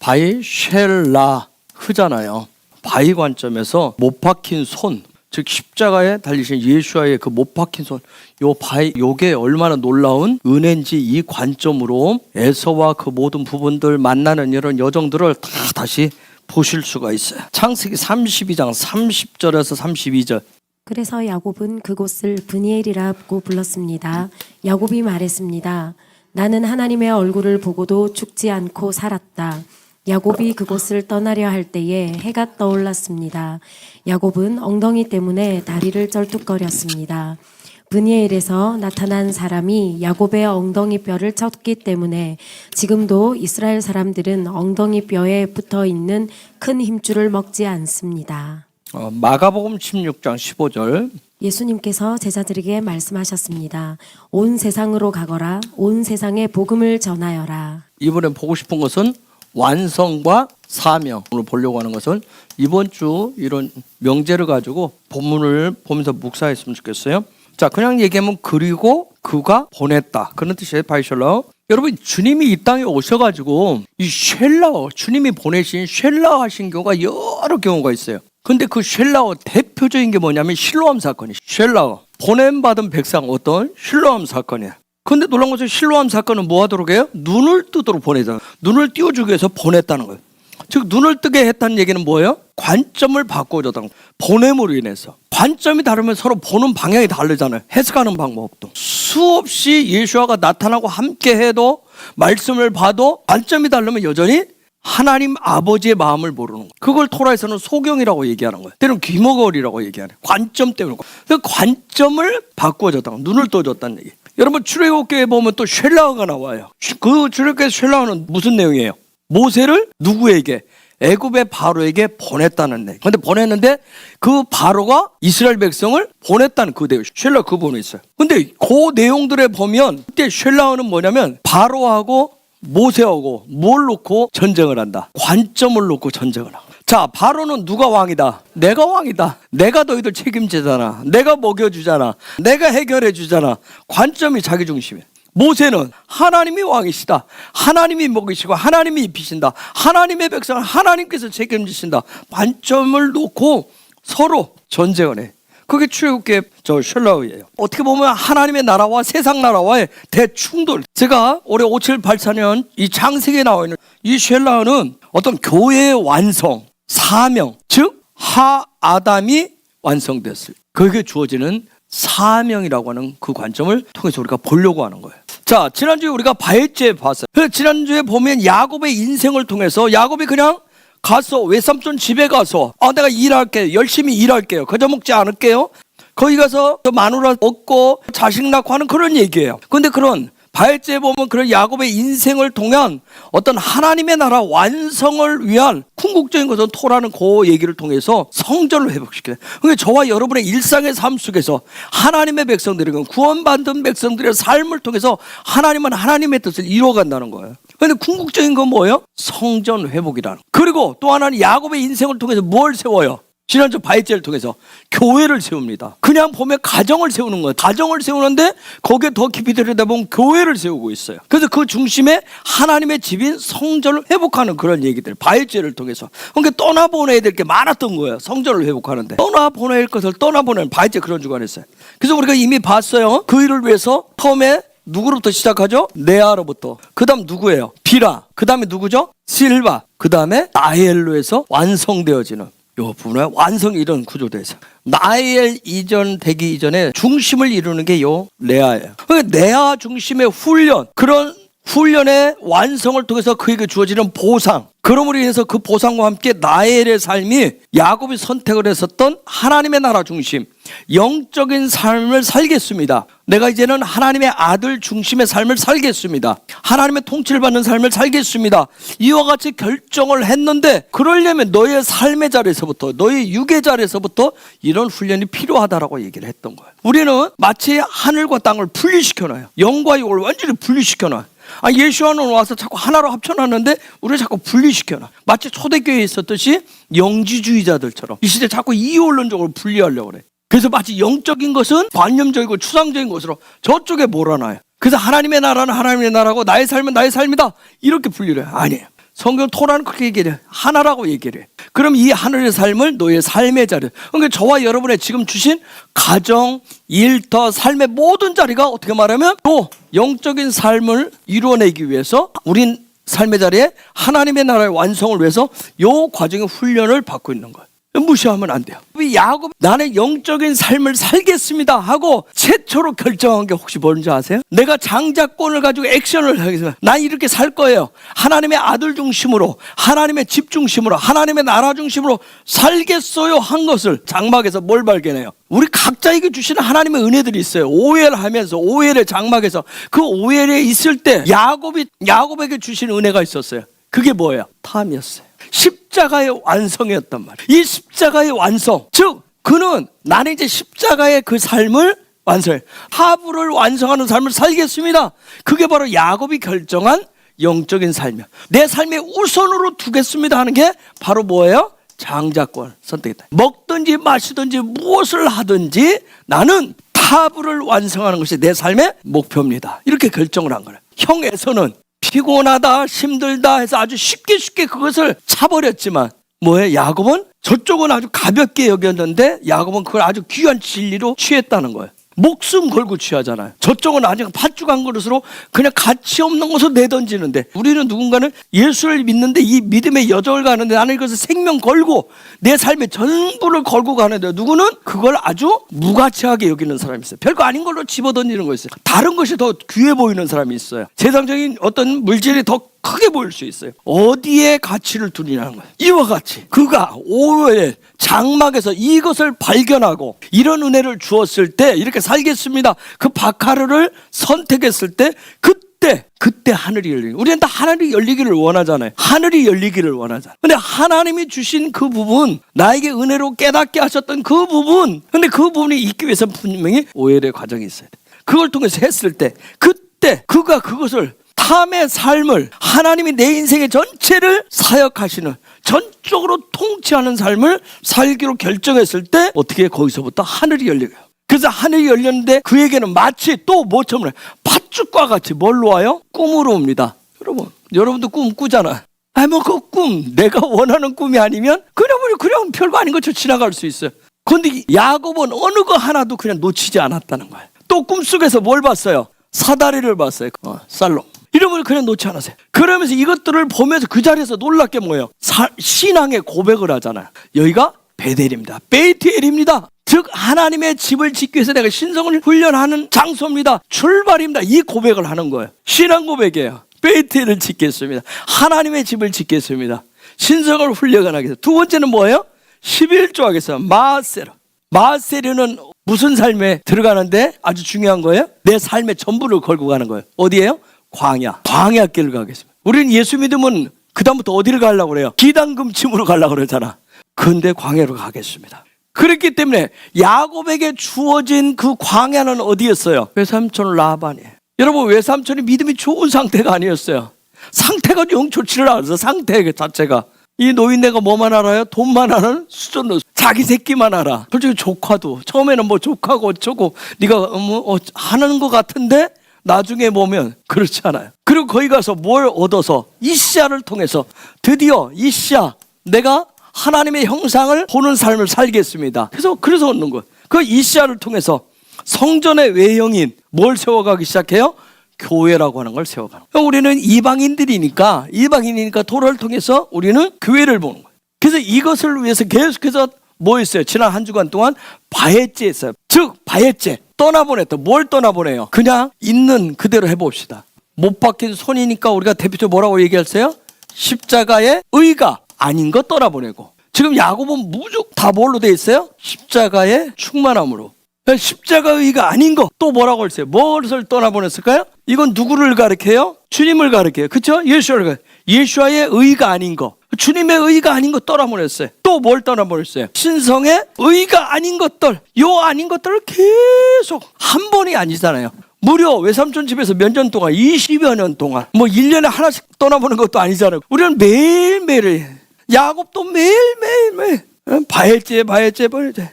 바이 쉘라 흐잖아요. 바이 관점에서 못 박힌 손, 즉 십자가에 달리신 예수와의 그 못 박힌 손, 요 바이, 요게 얼마나 놀라운 은혜인지 이 관점으로 에서와 그 모든 부분들 만나는 이런 여정들을 다 다시 보실 수가 있어요. 창세기 32장 30절에서 32절. 그래서 야곱은 그곳을 브니엘이라고 불렀습니다. 야곱이 말했습니다. 나는 하나님의 얼굴을 보고도 죽지 않고 살았다. 야곱이 그곳을 떠나려 할 때에 해가 떠올랐습니다. 야곱은 엉덩이 때문에 다리를 쩔뚝거렸습니다. 브니엘에서 나타난 사람이 야곱의 엉덩이 뼈를 쳤기 때문에 지금도 이스라엘 사람들은 엉덩이 뼈에 붙어 있는 큰 힘줄을 먹지 않습니다. 마가복음 16장 15절. 예수님께서 제자들에게 말씀하셨습니다. 온 세상으로 가거라. 온 세상에 복음을 전하여라. 이번에 보고 싶은 것은 완성과 사명. 오늘 보려고 하는 것은 이번 주 이런 명제를 가지고 본문을 보면서 묵상했으면 좋겠어요. 자, 그냥 얘기하면 그리고 그가 보냈다, 그런 뜻이에요. 바이셜라어. 여러분, 주님이 이 땅에 오셔가지고 이 쉘라어, 주님이 보내신 쉘라어 하신 경우가 여러 경우가 있어요. 근데 그 쉘라어 대표적인 게 뭐냐면 실로암 사건이에요. 쉘라어, 보냄받은 백성, 어떤 실로암 사건이에요. 근데 놀라운 것은 실로암 사건은 뭐 하도록 해요? 눈을 뜨도록 보내잖아요. 눈을 띄워주기 위해서 보냈다는 거예요. 즉 눈을 뜨게 했다는 얘기는 뭐예요? 관점을 바꿔줬다는 거예요. 보냄으로 인해서. 관점이 다르면 서로 보는 방향이 다르잖아요. 해석하는 방법도. 수없이 예수와가 나타나고 함께 해도, 말씀을 봐도 관점이 다르면 여전히 하나님 아버지의 마음을 모르는 거예요. 그걸 토라에서는 소경이라고 얘기하는 거예요. 때로는 귀머거리라고 얘기하는 거예요. 관점 때문에. 그 관점을 바꿔줬다는 거예요. 눈을 떠줬다는 얘기예요. 여러분, 출애굽기에 보면 또 쉘라어가 나와요. 그 출애굽기 쉘라어는 무슨 내용이에요? 모세를 누구에게? 애굽의 바로에게 보냈다는 얘기. 근데 보냈는데 그 바로가 이스라엘 백성을 보냈다는 그 내용. 쉘라어 그 부분이 있어요. 근데 그 내용들에 보면 그때 쉘라어는 뭐냐면 바로하고 모세하고 뭘 놓고 전쟁을 한다. 관점을 놓고 전쟁을 하고. 자, 바로는 누가 왕이다? 내가 왕이다. 내가 너희들 책임지잖아. 내가 먹여주잖아. 내가 해결해주잖아. 관점이 자기 중심이야. 모세는 하나님이 왕이시다. 하나님이 먹이시고 하나님이 입히신다. 하나님의 백성을 하나님께서 책임지신다. 관점을 놓고 서로 전쟁을 해. 그게 출애굽기의 쉘라어예요. 어떻게 보면 하나님의 나라와 세상 나라와의 대충돌. 제가 올해 5784년 이 창세기에 나와 있는 이 쉘라어는 어떤 교회의 완성, 사명, 즉 하아담이 완성됐을 그에게 주어지는 사명이라고 하는 그 관점을 통해서 우리가 보려고 하는 거예요. 자, 지난주에 우리가 바알제 봤어요. 지난주에 보면 야곱의 인생을 통해서 야곱이 그냥 가서 외삼촌 집에 가서 내가 일할게요. 열심히 일할게요. 거저 먹지 않을게요. 거기 가서 마누라 얻고 자식 낳고 하는 그런 얘기예요. 근데 그런 바알제에 보면 그런 야곱의 인생을 통한 어떤 하나님의 나라 완성을 위한 궁극적인 것은 토라는 그 얘기를 통해서 성전을 회복시켜요. 그러니까 저와 여러분의 일상의 삶 속에서 하나님의 백성들이, 구원받은 백성들의 삶을 통해서 하나님은 하나님의 뜻을 이루어간다는 거예요. 그런데 궁극적인 건 뭐예요? 성전 회복이라는. 그리고 또 하나는 야곱의 인생을 통해서 뭘 세워요? 지난주 바알제를 통해서 교회를 세웁니다. 그냥 보면 가정을 세우는 거예요. 가정을 세우는데 거기에 더 깊이 들여다보면 교회를 세우고 있어요. 그래서 그 중심에 하나님의 집인 성전을 회복하는 그런 얘기들, 바알제를 통해서. 그러니까 떠나보내야 될 게 많았던 거예요. 성전을 회복하는데 떠나보낼 것을 떠나보내는 바알제 그런 주관했어요. 그래서 우리가 이미 봤어요. 그 일을 위해서 처음에 누구로부터 시작하죠? 레아로부터. 그 다음 누구예요? 비라. 그 다음에 누구죠? 실바. 그 다음에 나엘로 해서 완성되어지는 이 부분에 완성이 이런 구조돼서 나엘 이전 되기 이전에 중심을 이루는 게 요 레아예요. 그러니까 레아 중심의 훈련, 그런 훈련의 완성을 통해서 그에게 주어지는 보상, 그러므로 인해서 그 보상과 함께 나엘의 삶이 야곱이 선택을 했었던 하나님의 나라 중심, 영적인 삶을 살겠습니다. 내가 이제는 하나님의 아들 중심의 삶을 살겠습니다. 하나님의 통치를 받는 삶을 살겠습니다. 이와 같이 결정을 했는데 그러려면 너의 삶의 자리에서부터, 너의 육의 자리에서부터 이런 훈련이 필요하다라고 얘기를 했던 거예요. 우리는 마치 하늘과 땅을 분리시켜놔요. 영과 육을 완전히 분리시켜놔요. 예수와는 와서 자꾸 하나로 합쳐놨는데 우리를 자꾸 분리시켜놔. 마치 초대교회에 있었듯이 영지주의자들처럼 이 시대 자꾸 이원론적으로 분리하려고 그래. 그래서 마치 영적인 것은 관념적이고 추상적인 것으로 저쪽에 몰아놔요. 그래서 하나님의 나라는 하나님의 나라고 나의 삶은 나의 삶이다, 이렇게 분리를 해요. 아니에요. 성경 토라는 그렇게 얘기를 해. 하나라고 얘기를 해. 그럼 이 하늘의 삶을 너의 삶의 자리. 그러니까 저와 여러분의 지금 주신 가정, 일터, 삶의 모든 자리가 어떻게 말하면 또 영적인 삶을 이루어내기 위해서 우린 삶의 자리에 하나님의 나라의 완성을 위해서 이 과정의 훈련을 받고 있는 거예요. 무시하면 안 돼요. 야곱 나는 영적인 삶을 살겠습니다 하고 최초로 결정한 게 혹시 뭔지 아세요? 내가 장자권을 가지고 액션을 하겠습니다. 난 이렇게 살 거예요. 하나님의 아들 중심으로, 하나님의 집 중심으로, 하나님의 나라 중심으로 살겠어요 한 것을 장막에서 뭘 발견해요? 우리 각자에게 주시는 하나님의 은혜들이 있어요. 오엘하면서 오엘의 장막에서 그 오엘에 있을 때 야곱에게 주신 은혜가 있었어요. 그게 뭐예요? 탐이었어요. 십자가의 완성이었단 말이에요. 이 십자가의 완성, 즉 그는 나는 이제 십자가의 그 삶을 완성해, 하부를 완성하는 삶을 살겠습니다. 그게 바로 야곱이 결정한 영적인 삶이야. 내 삶의 우선으로 두겠습니다 하는 게 바로 뭐예요? 장자권을 선택했다. 먹든지 마시든지 무엇을 하든지 나는 하부를 완성하는 것이 내 삶의 목표입니다. 이렇게 결정을 한 거예요. 형에서는 피곤하다, 힘들다 해서 아주 쉽게 그것을 차버렸지만 뭐예요? 야곱은 저쪽은 아주 가볍게 여겼는데 야곱은 그걸 아주 귀한 진리로 취했다는 거예요. 목숨 걸고 취하잖아요. 저쪽은 아직 팥죽 한 그릇으로 그냥 가치 없는 것을 내던지는데 우리는 누군가는 예수를 믿는데 이 믿음의 여정을 가는데 나는 이것을 생명 걸고 내 삶의 전부를 걸고 가는데 누구는 그걸 아주 무가치하게 여기는 사람이 있어요. 별거 아닌 걸로 집어던지는 거 있어요. 다른 것이 더 귀해 보이는 사람이 있어요. 세상적인 어떤 물질이 더 크게 보일 수 있어요. 어디에 가치를 두느냐는 거예요. 이와 같이 그가 오후에 장막에서 이것을 발견하고 이런 은혜를 주었을 때 이렇게 살겠습니다. 그 바카르를 선택했을 때 그때 하늘이 열리는. 우리는 다 하늘이 열리기를 원하잖아요. 하늘이 열리기를 원하잖아요. 근데 하나님이 주신 그 부분, 나에게 은혜로 깨닫게 하셨던 그 부분, 근데 그 부분이 있기 위해서 분명히 오엘의 과정이 있어야 돼. 그걸 통해서 했을 때 그때 그가 그것을 탐의 삶을 하나님이 내 인생의 전체를 사역하시는 전적으로 통치하는 삶을 살기로 결정했을 때 어떻게 거기서부터 하늘이 열려요. 그래서 하늘이 열렸는데 그에게는 마치 또 뭐처럼 팥죽과 같이 뭘로 와요? 꿈으로 옵니다. 여러분도 꿈 꾸잖아. 그 꿈 내가 원하는 꿈이 아니면 그냥 별거 아닌 것처럼 지나갈 수 있어요. 그런데 야곱은 어느 거 하나도 그냥 놓치지 않았다는 거예요. 또 꿈속에서 뭘 봤어요? 사다리를 봤어요. 살롬. 이런 걸 그냥 놓지 않았어요. 그러면서 이것들을 보면서 그 자리에서 놀랍게 뭐예요? 신앙의 고백을 하잖아요. 여기가 베델입니다. 베이트엘입니다. 즉 하나님의 집을 짓기 위해서 내가 신성을 훈련하는 장소입니다. 출발입니다. 이 고백을 하는 거예요. 신앙 고백이에요. 베이트엘을 짓겠습니다. 하나님의 집을 짓겠습니다. 신성을 훈련하기 위해서. 두 번째는 뭐예요? 11조 하겠어요. 마세르는 무슨 삶에 들어가는데 아주 중요한 거예요? 내 삶의 전부를 걸고 가는 거예요. 어디예요? 광야길을 가겠습니다. 우리는 예수 믿으면 그 다음부터 어디를 가려고 그래요? 기단금침으로 가려고 그러잖아. 근데 광야로 가겠습니다. 그렇기 때문에 야곱에게 주어진 그 광야는 어디였어요? 외삼촌 라반이에요. 여러분 외삼촌이 믿음이 좋은 상태가 아니었어요. 상태가 영 좋지를 않아서 상태 자체가. 이 노인네가 뭐만 알아요? 돈만 아는 수준으로 자기 새끼만 알아. 솔직히 조카도 처음에는 뭐 조카고 어쩌고 네가 하는 것 같은데 나중에 보면 그렇지 않아요. 그리고 거기 가서 뭘 얻어서 이시야를 통해서 드디어 이시야 내가 하나님의 형상을 보는 삶을 살겠습니다. 그래서 얻는 거예요. 그 이시야를 통해서 성전의 외형인 뭘 세워가기 시작해요? 교회라고 하는 걸 세워가는 거예요. 우리는 이방인이니까 토라를 통해서 우리는 교회를 보는 거예요. 그래서 이것을 위해서 계속해서 뭐 했어요? 지난 한 주간 동안 바헤제 했어요. 즉 바헤제 떠나보냈다. 뭘 떠나보내요? 그냥 있는 그대로 해봅시다. 못 박힌 손이니까 우리가 대표적으로 뭐라고 얘기했어요? 십자가의 의가 아닌 거 떠나보내고. 지금 야곱은 무조건 다 뭘로 돼 있어요? 십자가의 충만함으로. 십자가의 의가 아닌 거 또 뭐라고 했어요? 무엇을 떠나보냈을까요? 이건 누구를 가리켜요? 주님을 가리켜요. 그렇죠? 예수아의 의가 아닌 거, 주님의 의가 아닌 거 떠나보냈어요. 또 뭘 떠나보냈어요? 신성의 의가 아닌 것들, 요 아닌 것들을 계속 한 번이 아니잖아요. 무려 외삼촌 집에서 몇 년 동안 20여 년 동안 뭐 1년에 하나씩 떠나보는 것도 아니잖아요. 우리는 매일매일 야곱도 매일매일 바헬제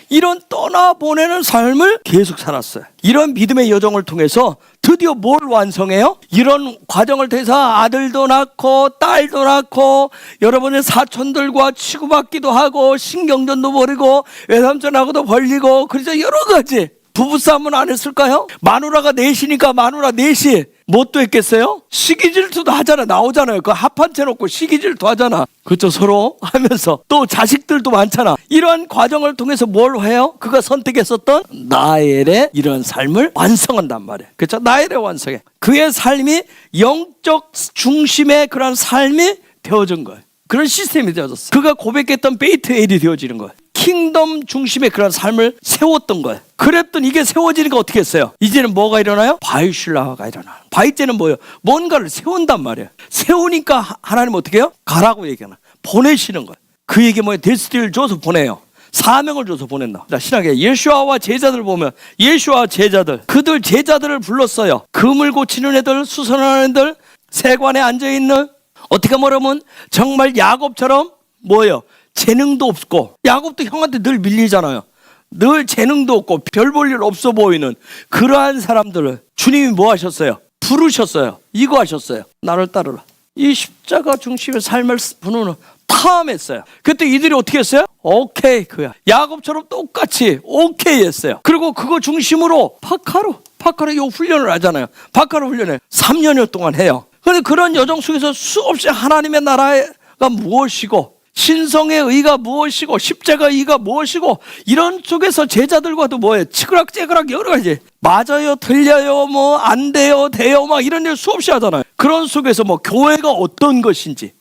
이런 떠나보내는 삶을 계속 살았어요. 이런 믿음의 여정을 통해서 드디어 뭘 완성해요? 이런 과정을 통해서 아들도 낳고 딸도 낳고 여러분의 사촌들과 치고받기도 하고 신경전도 벌이고 외삼촌하고도 벌리고 그래서 여러 가지. 부부싸움은 안 했을까요? 마누라가 넷이니까 마누라 넷이 뭣도 했겠어요? 시기질투도 하잖아. 나오잖아요. 그 합한 채 놓고 시기질투 하잖아. 그렇죠. 서로 하면서 또 자식들도 많잖아. 이러한 과정을 통해서 뭘 해요? 그가 선택했었던 나엘의 이런 삶을 완성한단 말이에요. 그렇죠. 나엘의 완성해. 그의 삶이 영적 중심의 그런 삶이 되어진 거예요. 그런 시스템이 되어졌어. 그가 고백했던 베이트엘이 되어지는 거예요. 킹덤 중심의 그런 삶을 세웠던 거예요. 그랬더니 이게 세워지니까 어떻게 했어요? 이제는 뭐가 일어나요? 바이슐라가 일어나요. 바이제는 뭐예요? 뭔가를 세운단 말이에요. 세우니까 하나님 어떻게 해요? 가라고 얘기하나. 보내시는 거예요. 그에게 뭐예요? 데스티니를 줘서 보내요. 사명을 줘서 보낸다. 신학에 예수아와 제자들 보면 예수아 제자들 그들 제자들을 불렀어요. 금을 고치는 애들, 수선하는 애들, 세관에 앉아있는 어떻게 말하면 정말 야곱처럼 뭐예요? 재능도 없고 야곱도 형한테 늘 밀리잖아요. 늘 재능도 없고 별 볼 일 없어 보이는 그러한 사람들을 주님이 뭐 하셨어요? 부르셨어요. 이거 하셨어요. 나를 따르라. 이 십자가 중심의 삶을 부르는 탐했어요. 그때 이들이 어떻게 했어요? 오케이 그야. 야곱처럼 똑같이 오케이 했어요. 그리고 그거 중심으로 파카로 요 훈련을 하잖아요. 파카로 훈련을 3년여 동안 해요. 그런데 그런 여정 속에서 수없이 하나님의 나라가 무엇이고 신성의 의가 무엇이고 십자가의 의가 무엇이고 이런 쪽에서 제자들과도 뭐예요? 치그락째그락 여러 가지 맞아요 틀려요 뭐 안 돼요 돼요 막 이런 일 수없이 하잖아요. 그런 속에서 뭐 교회가 어떤 것인지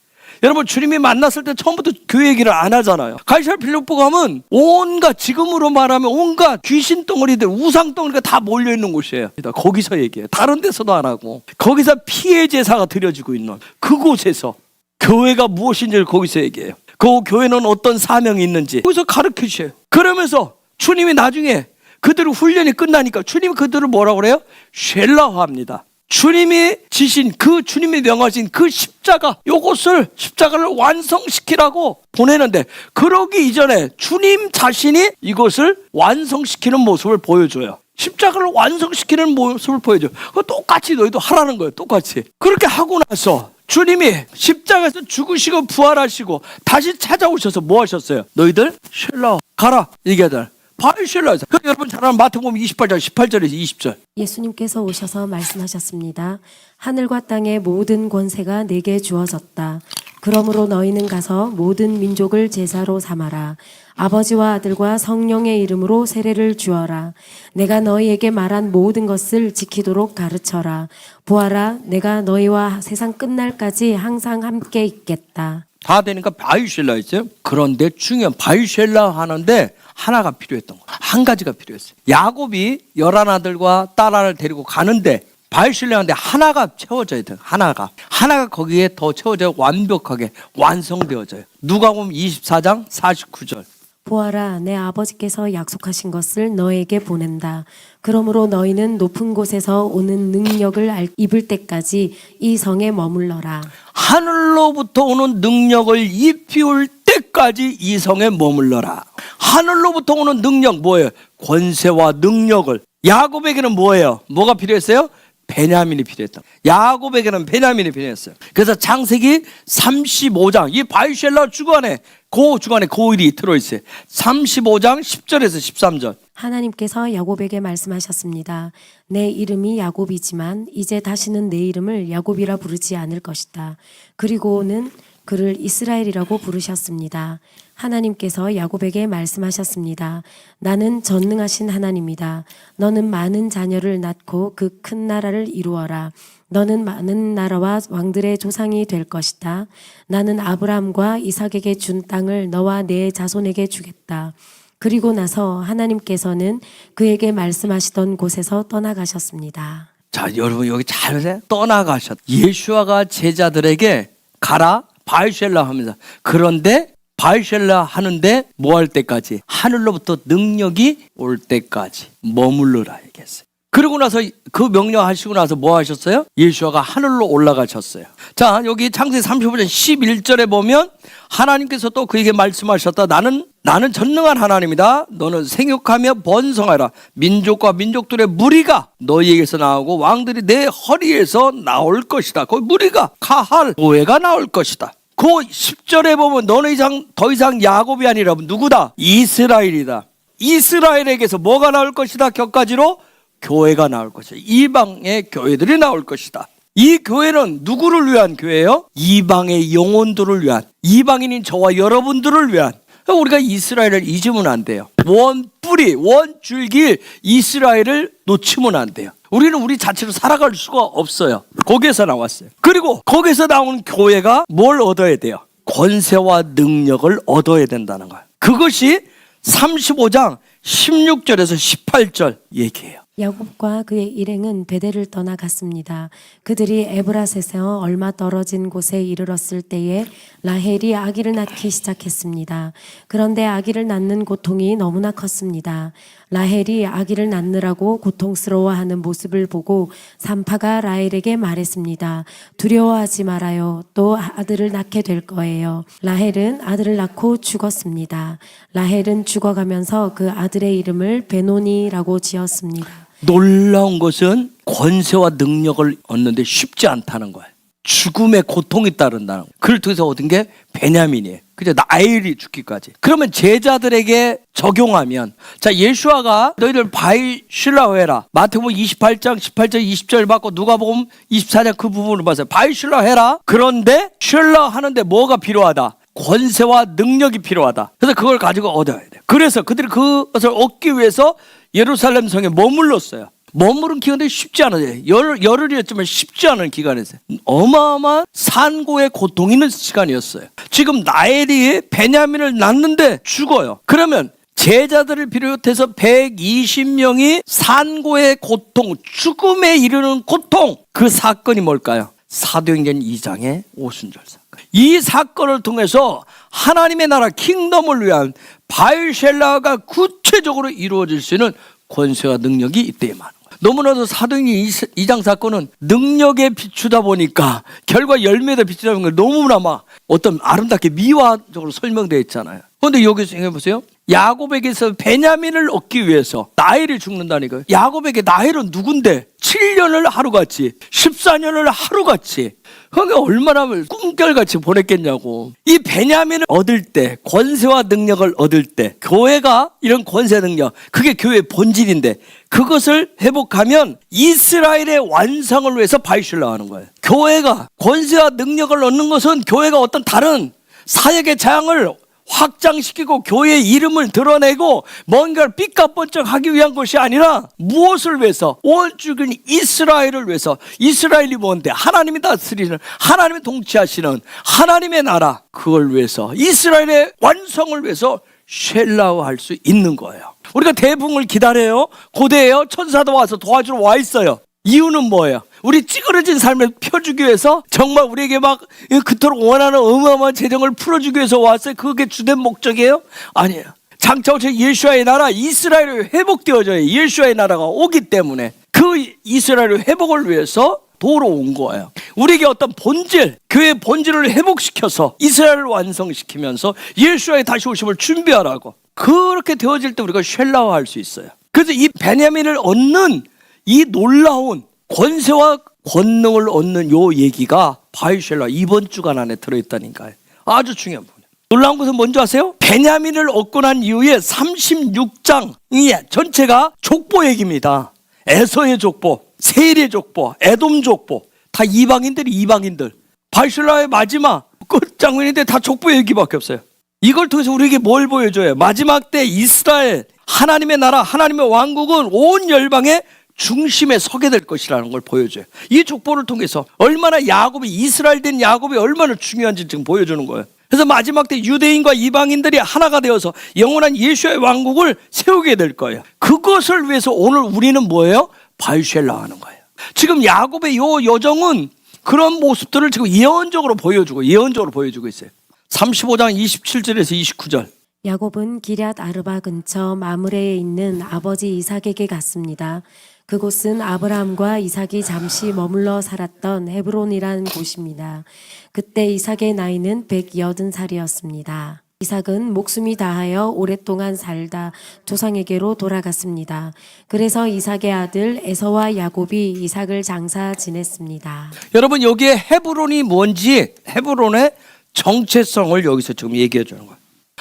여러분 주님이 만났을 때 처음부터 교회 얘기를 안 하잖아요. 갈시아 빌립보 가면 온갖 지금으로 말하면 온갖 귀신 덩어리들 우상 덩어리가 다 몰려있는 곳이에요. 거기서 얘기해요. 다른 데서도 안 하고 거기서 피해 제사가 드려지고 있는 그곳에서 교회가 무엇인지를 거기서 얘기해요. 그 교회는 어떤 사명이 있는지 거기서 가르쳐 주셔요. 그러면서 주님이 나중에 그들의 훈련이 끝나니까 주님이 그들을 뭐라고 그래요? 쉘라화합니다. 주님이 지신 그 주님이 명하신 그 십자가를 완성시키라고 보내는데 그러기 이전에 주님 자신이 이것을 완성시키는 모습을 보여줘요. 십자가를 완성시키는 모습을 보여줘요. 그거 똑같이 너희도 하라는 거예요. 똑같이. 그렇게 하고 나서 주님이 십자가에서 죽으시고 부활하시고 다시 찾아오셔서 뭐 하셨어요? 너희들 쉘라 가라 얘기하잖아요. 바로 쉘라에서. 여러분 잘 아는 마태복음 28장 18절에서 20절. 예수님께서 오셔서 말씀하셨습니다. 하늘과 땅의 모든 권세가 내게 주어졌다. 그러므로 너희는 가서 모든 민족을 제사로 삼아라. 아버지와 아들과 성령의 이름으로 세례를 주어라. 내가 너희에게 말한 모든 것을 지키도록 가르쳐라. 보아라, 내가 너희와 세상 끝날까지 항상 함께 있겠다. 다 되니까 바이쉘라 있어요. 그런데 중요한 바이쉘라 하는데 하나가 필요했던 거예요. 한 가지가 필요했어요. 야곱이 11아들과 딸아를 데리고 가는데 바이쉘라인데 하나가 채워져야 돼요. 하나가 거기에 더 채워져야 완벽하게 완성되어져요. 누가복음 24장 49절. 보아라, 내 아버지께서 약속하신 것을 너에게 보낸다. 그러므로 너희는 높은 곳에서 오는 능력을 입을 때까지 이 성에 머물러라. 하늘로부터 오는 능력을 입히울 때까지 이 성에 머물러라. 하늘로부터 오는 능력 뭐예요? 권세와 능력을. 야곱에게는 뭐예요? 뭐가 필요했어요? 베냐민이 필요했다. 야곱에게는 베냐민이 필요했어요. 그래서 창세기 35장 이 바이쉘라 주간에 그 일이 들어있어요. 35장 10절에서 13절. 하나님께서 야곱에게 말씀하셨습니다. 내 이름이 야곱이지만 이제 다시는 내 이름을 야곱이라 부르지 않을 것이다. 그리고는 그를 이스라엘이라고 부르셨습니다. 하나님께서 야곱에게 말씀하셨습니다. 나는 전능하신 하나님이다. 너는 많은 자녀를 낳고 그 큰 나라를 이루어라. 너는 많은 나라와 왕들의 조상이 될 것이다. 나는 아브라함과 이삭에게 준 땅을 너와 내 자손에게 주겠다. 그리고 나서 하나님께서는 그에게 말씀하시던 곳에서 떠나가셨습니다. 자, 여러분 여기 잘 보세요. 떠나가셨. 예수아가 제자들에게 가라 바이쉘라 하면서 그런데 바이쉘라 하는데 뭐 할 때까지? 하늘로부터 능력이 올 때까지 머물러라 얘기했어요. 그러고 나서 그 명령하시고 나서 뭐 하셨어요? 예수아가 하늘로 올라가셨어요. 자, 여기 창세기 35장 11절에 보면 하나님께서 또 그에게 말씀하셨다. 나는 전능한 하나님이다. 너는 생육하며 번성하라. 민족과 민족들의 무리가 너희에게서 나오고 왕들이 내 허리에서 나올 것이다. 그 무리가 카할 교회가 나올 것이다. 그 10절에 보면 너는 더 이상 야곱이 아니라 누구다? 이스라엘이다. 이스라엘에게서 뭐가 나올 것이다? 격가지로 교회가 나올 것이다. 이방의 교회들이 나올 것이다. 이 교회는 누구를 위한 교회예요? 이방의 영혼들을 위한, 이방인인 저와 여러분들을 위한. 우리가 이스라엘을 잊으면 안 돼요. 원 뿌리, 원 줄기 이스라엘을 놓치면 안 돼요. 우리는 우리 자체로 살아갈 수가 없어요. 거기에서 나왔어요. 그리고 거기서 나온 교회가 뭘 얻어야 돼요? 권세와 능력을 얻어야 된다는 거예요. 그것이 35장 16절에서 18절 얘기해요. 야곱과 그의 일행은 베델을 떠나갔습니다. 그들이 에브라셋에서 얼마 떨어진 곳에 이르렀을 때에 라헬이 아기를 낳기 시작했습니다. 그런데 아기를 낳는 고통이 너무나 컸습니다. 라헬이 아기를 낳느라고 고통스러워하는 모습을 보고 산파가 라헬에게 말했습니다. 두려워하지 말아요. 또 아들을 낳게 될 거예요. 라헬은 아들을 낳고 죽었습니다. 라헬은 죽어가면서 그 아들의 이름을 베노니라고 지었습니다. 놀라운 것은 권세와 능력을 얻는데 쉽지 않다는 거예요. 죽음의 고통이 따른다는 거예요. 그를 통해서 얻은 게 베냐민이에요. 그죠? 나엘이 죽기까지. 그러면 제자들에게 적용하면, 자, 예수아가 너희들 바이실라해라. 마태복음 28장 18절 20절 받고 누가복음 24장 그 부분을 봤어요. 바이실라해라. 그런데 쉴라 하는데 뭐가 필요하다? 권세와 능력이 필요하다. 그래서 그걸 가지고 얻어야 돼요. 그래서 그들이 그것을 얻기 위해서 예루살렘 성에 머물렀어요. 머무른 기간이 쉽지 않아요. 열흘이었지만 쉽지 않은 기간이었어요. 어마어마한 산고의 고통이 있는 시간이었어요. 지금 나엘이 베냐민을 낳는데 죽어요. 그러면 제자들을 비롯해서 120명이 산고의 고통, 죽음에 이르는 고통, 그 사건이 뭘까요? 사도행전 2장의 오순절 사건. 이 사건을 통해서 하나님의 나라 킹덤을 위한 바이셀라가 구체적으로 이루어질 수 있는 권세와 능력이 이때에 많은 거예요. 너무나도 사도행전 2장 사건은 능력에 비추다 보니까 결과 열매에 비추다 보니까 너무나 막 어떤 아름답게 미화적으로 설명되어 있잖아요. 그런데 여기서 생각해 보세요. 야곱에게서 베냐민을 얻기 위해서 나헬이 죽는다니까요. 야곱에게 나헬은 누군데 7년을 하루같이 14년을 하루같이 그러니까 얼마나 꿈결같이 보냈겠냐고. 이 베냐민을 얻을 때, 권세와 능력을 얻을 때, 교회가 이런 권세 능력, 그게 교회의 본질인데 그것을 회복하면 이스라엘의 완성을 위해서 바이실라 하는 거예요. 교회가 권세와 능력을 얻는 것은 교회가 어떤 다른 사역의 장을 확장시키고 교회의 이름을 드러내고 뭔가를 삐까뻔쩍하기 위한 것이 아니라 무엇을 위해서? 원주민 이스라엘을 위해서. 이스라엘이 뭔데? 하나님이 다스리는, 하나님이 통치하시는 하나님의 나라, 그걸 위해서, 이스라엘의 완성을 위해서 쉘라할 수 있는 거예요. 우리가 대붕을 기다려요. 고대에요. 천사도 와서 도와주러 와 있어요. 이유는 뭐예요? 우리 찌그러진 삶을 펴주기 위해서, 정말 우리에게 막 그토록 원하는 어마어마한 재정을 풀어주기 위해서 왔어요. 그게 주된 목적이에요? 아니에요. 장차 오실 예수와의 나라, 이스라엘이 회복되어져야 예수와의 나라가 오기 때문에 그 이스라엘의 회복을 위해서 도로 온 거예요. 우리에게 어떤 본질, 교회의 본질을 회복시켜서 이스라엘을 완성시키면서 예수와의 다시 오심을 준비하라고. 그렇게 되어질 때 우리가 쉘라화할 수 있어요. 그래서 이 베냐민을 얻는 이 놀라운 권세와 권능을 얻는 요 얘기가 바이셀라 이번 주간 안에 들어있다니까요. 아주 중요한 부분. 놀라운 것은 뭔지 아세요? 베냐민을 얻고 난 이후에 36장이 전체가 족보 얘기입니다. 에서의 족보, 세일의 족보, 에돔 족보, 다 이방인들. 바이셀라의 마지막 끝장면인데 다 족보 얘기밖에 없어요. 이걸 통해서 우리에게 뭘 보여줘요? 마지막 때 이스라엘, 하나님의 나라, 하나님의 왕국은 온 열방의 중심에 서게 될 것이라는 걸 보여줘요. 이 족보를 통해서 얼마나 야곱이, 이스라엘 된 야곱이 얼마나 중요한지 지금 보여주는 거예요. 그래서 마지막 때 유대인과 이방인들이 하나가 되어서 영원한 예수의 왕국을 세우게 될 거예요. 그것을 위해서 오늘 우리는 뭐예요? 바이셀라 하는 거예요. 지금 야곱의 요 여정은 그런 모습들을 지금 예언적으로 보여주고 있어요. 35장 27절에서 29절. 야곱은 기럇 아르바 근처 마므레에 있는 아버지 이삭에게 갔습니다. 그곳은 아브라함과 이삭이 잠시 머물러 살았던 헤브론이라는 곳입니다. 그때 이삭의 나이는 180살이었습니다. 이삭은 목숨이 다하여 오랫동안 살다 조상에게로 돌아갔습니다. 그래서 이삭의 아들 에서와 야곱이 이삭을 장사 지냈습니다. 여러분, 여기에 헤브론이 뭔지, 헤브론의 정체성을 여기서 지금 얘기해 주는 거예요.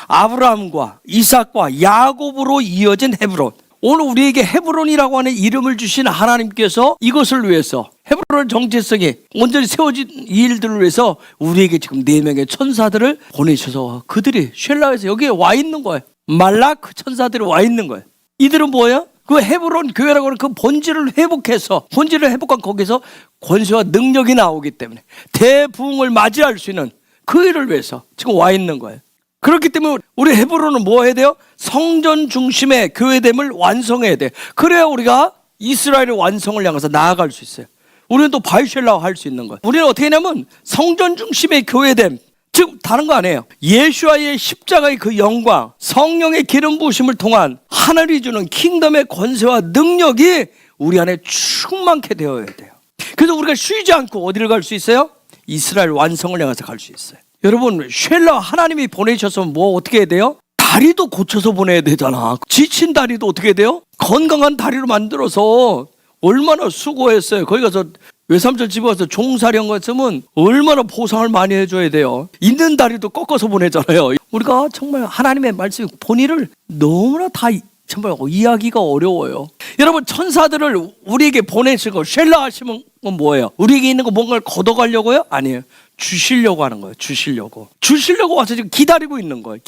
아브라함과 이삭과 야곱으로 이어진 헤브론. 오늘 우리에게 헤브론이라고 하는 이름을 주신 하나님께서 이것을 위해서, 헤브론의 정체성이 온전히 세워진 이 일들을 위해서 우리에게 지금 4명의 천사들을 보내셔서 그들이 쉘라에서 여기에 와 있는 거예요. 말라크 천사들이 와 있는 거예요. 이들은 뭐예요? 그 헤브론 교회라고 하는 그 본질을 회복한 거기서 권세와 능력이 나오기 때문에 대부흥을 맞이할 수 있는 그 일을 위해서 지금 와 있는 거예요. 그렇기 때문에 우리 헤브론은 뭐 해야 돼요? 성전 중심의 교회됨을 완성해야 돼. 그래야 우리가 이스라엘의 완성을 향해서 나아갈 수 있어요. 우리는 또 바이쉘라고 할 수 있는 거예요. 우리는 어떻게 하냐면 성전 중심의 교회됨, 즉 다른 거 아니에요. 예수와의 십자가의 그 영광, 성령의 기름 부으심을 통한 하늘이 주는 킹덤의 권세와 능력이 우리 안에 충만케 되어야 돼요. 그래서 우리가 쉬지 않고 어디를 갈 수 있어요? 이스라엘 완성을 향해서 갈 수 있어요. 여러분, 쉘라 하나님이 보내셔서 뭐 어떻게 해야 돼요? 다리도 고쳐서 보내야 되잖아. 지친 다리도 어떻게 해야 돼요? 건강한 다리로 만들어서 얼마나 수고했어요. 거기 가서 외삼촌 집에 가서 종사령 갔으면 얼마나 보상을 많이 해줘야 돼요. 있는 다리도 꺾어서 보내잖아요. 우리가 정말 하나님의 말씀 본의를 너무나 다 정말 이해하기가 어려워요. 여러분, 천사들을 우리에게 보내시고 쉘라 하시면 뭐예요? 우리에게 있는 거 뭔가를 걷어가려고요? 아니에요. 주시려고 하는 거예요. 주시려고 와서 지금 기다리고 있는 거예요.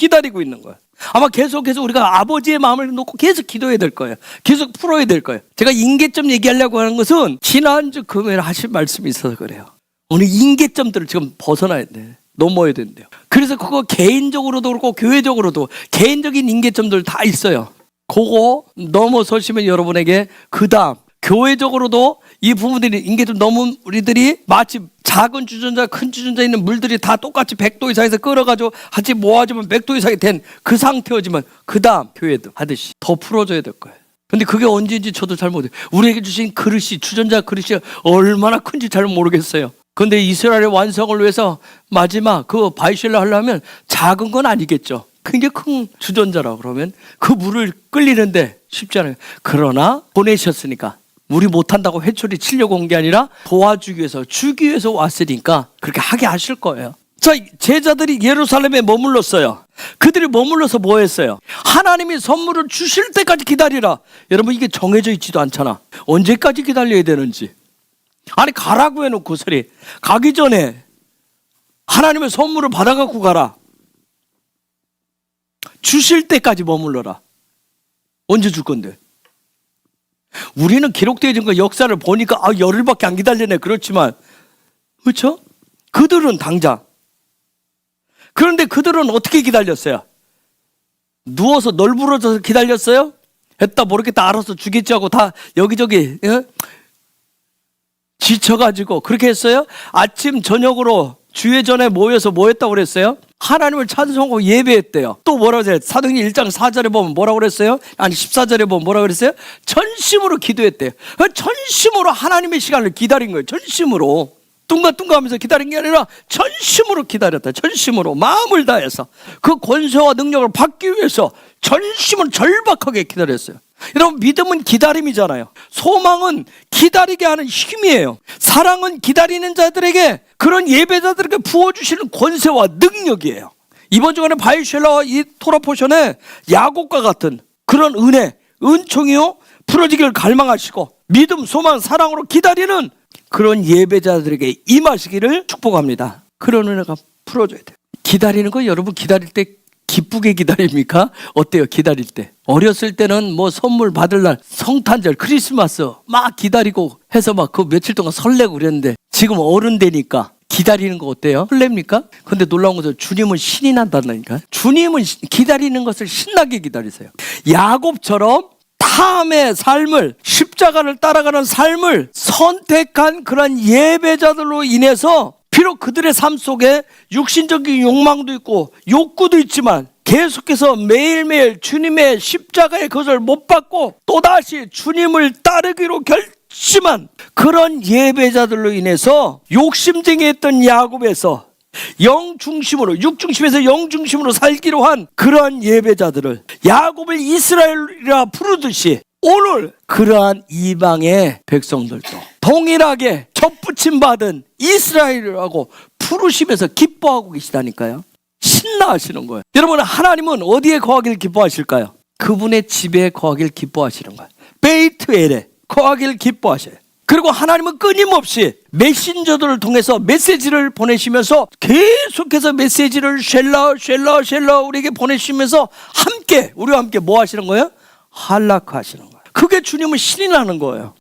아마 계속해서 우리가 아버지의 마음을 놓고 계속 기도해야 될 거예요. 계속 풀어야 될 거예요. 제가 인계점 얘기하려고 하는 것은 지난주 금요일에 하신 말씀이 있어서 그래요. 오늘 인계점들을 지금 벗어나야 돼. 넘어야 된대요. 그래서 그거 개인적으로도 그렇고 교회적으로도 개인적인 인계점들 다 있어요. 그거 넘어서시면 여러분에게 그 다음 교회적으로도 이 부분들이 인계점 넘은 우리들이 마치 작은 주전자 큰 주전자 있는 물들이 다 똑같이 100도 이상에서 끓어가지고 같이 모아지면 100도 이상이 된 그 상태여지면 그 다음 교회도 하듯이 더 풀어줘야 될 거예요. 근데 그게 언제인지 저도 잘 모르겠어요. 우리에게 주신 그릇이, 주전자 그릇이 얼마나 큰지 잘 모르겠어요. 근데 이스라엘의 완성을 위해서 마지막 그 바이실라 하려면 작은 건 아니겠죠. 굉장히 큰 주전자라 그러면 그 물을 끓이는데 쉽지 않아요. 그러나 보내셨으니까 우리 못한다고 회초리 치려고 온 게 아니라 도와주기 위해서, 주기 위해서 왔으니까 그렇게 하게 하실 거예요. 자, 제자들이 예루살렘에 머물렀어요. 그들이 머물러서 뭐 했어요? 하나님이 선물을 주실 때까지 기다리라. 여러분, 이게 정해져 있지도 않잖아. 언제까지 기다려야 되는지. 아니, 가라고 해놓고 소리. 가기 전에 하나님의 선물을 받아갖고 가라. 주실 때까지 머물러라. 언제 줄 건데? 우리는 기록되어진 거 역사를 보니까 열흘밖에 안 기다리네. 그렇지만 그렇죠? 그들은 당장. 그런데 그들은 어떻게 기다렸어요? 누워서 널브러져서 기다렸어요? 했다 모르겠다 알아서 주겠지 하고 다 여기저기 지쳐가지고 그렇게 했어요? 아침 저녁으로 주회전에 모여서 뭐 했다고 그랬어요? 하나님을 찬송하고 예배했대요. 또 뭐라고 그랬어요? 사도행전 1장 4절에 보면 뭐라고 그랬어요? 아니 14절에 보면 뭐라고 그랬어요? 전심으로 기도했대요. 전심으로 하나님의 시간을 기다린 거예요. 전심으로. 뚱가뚱가하면서 기다린 게 아니라 전심으로 기다렸다. 전심으로 마음을 다해서 그 권세와 능력을 받기 위해서 전심으로 절박하게 기다렸어요. 여러분, 믿음은 기다림이잖아요. 소망은 기다리게 하는 힘이에요. 사랑은 기다리는 자들에게, 그런 예배자들에게 부어주시는 권세와 능력이에요. 이번 주간에 바이쉘라와 이 토라 포션에 야곱과 같은 그런 은혜, 은총이요 풀어지기를 갈망하시고 믿음, 소망, 사랑으로 기다리는 그런 예배자들에게 임하시기를 축복합니다. 그런 은혜가 풀어줘야 돼요. 기다리는 거 여러분, 기다릴 때 기쁘게 기다립니까? 어때요? 기다릴 때. 어렸을 때는 뭐 선물 받을 날, 성탄절, 크리스마스 막 기다리고 해서 막 그 며칠 동안 설레고 그랬는데 지금 어른 되니까 기다리는 거 어때요? 설렙니까? 근데 놀라운 것은 주님은 신이 난다니까. 주님은 기다리는 것을 신나게 기다리세요. 야곱처럼 탐의 삶을, 십자가를 따라가는 삶을 선택한 그런 예배자들로 인해서 비록 그들의 삶 속에 육신적인 욕망도 있고 욕구도 있지만 계속해서 매일매일 주님의 십자가의 것을 못 받고 또다시 주님을 따르기로 결심한 그런 예배자들로 인해서 욕심쟁이했던 야곱에서 영 중심으로, 육 중심에서 영 중심으로 살기로 한 그러한 예배자들을 야곱을 이스라엘이라 부르듯이 오늘 그러한 이방의 백성들도 동일하게 접붙임 받은 이스라엘이라고 부르시면서 기뻐하고 계시다니까요. 신나하시는 거예요. 여러분, 하나님은 어디에 거하길 기뻐하실까요? 그분의 집에 거하길 기뻐하시는 거예요. 베이트엘에 거하길 기뻐하셔요. 그리고 하나님은 끊임없이 메신저들을 통해서 메시지를 보내시면서 계속해서 메시지를 쉘라 우리에게 보내시면서 함께, 우리와 함께 뭐 하시는 거예요? 할락하시는 거예요. 그게 주님은 신이 나는 거예요.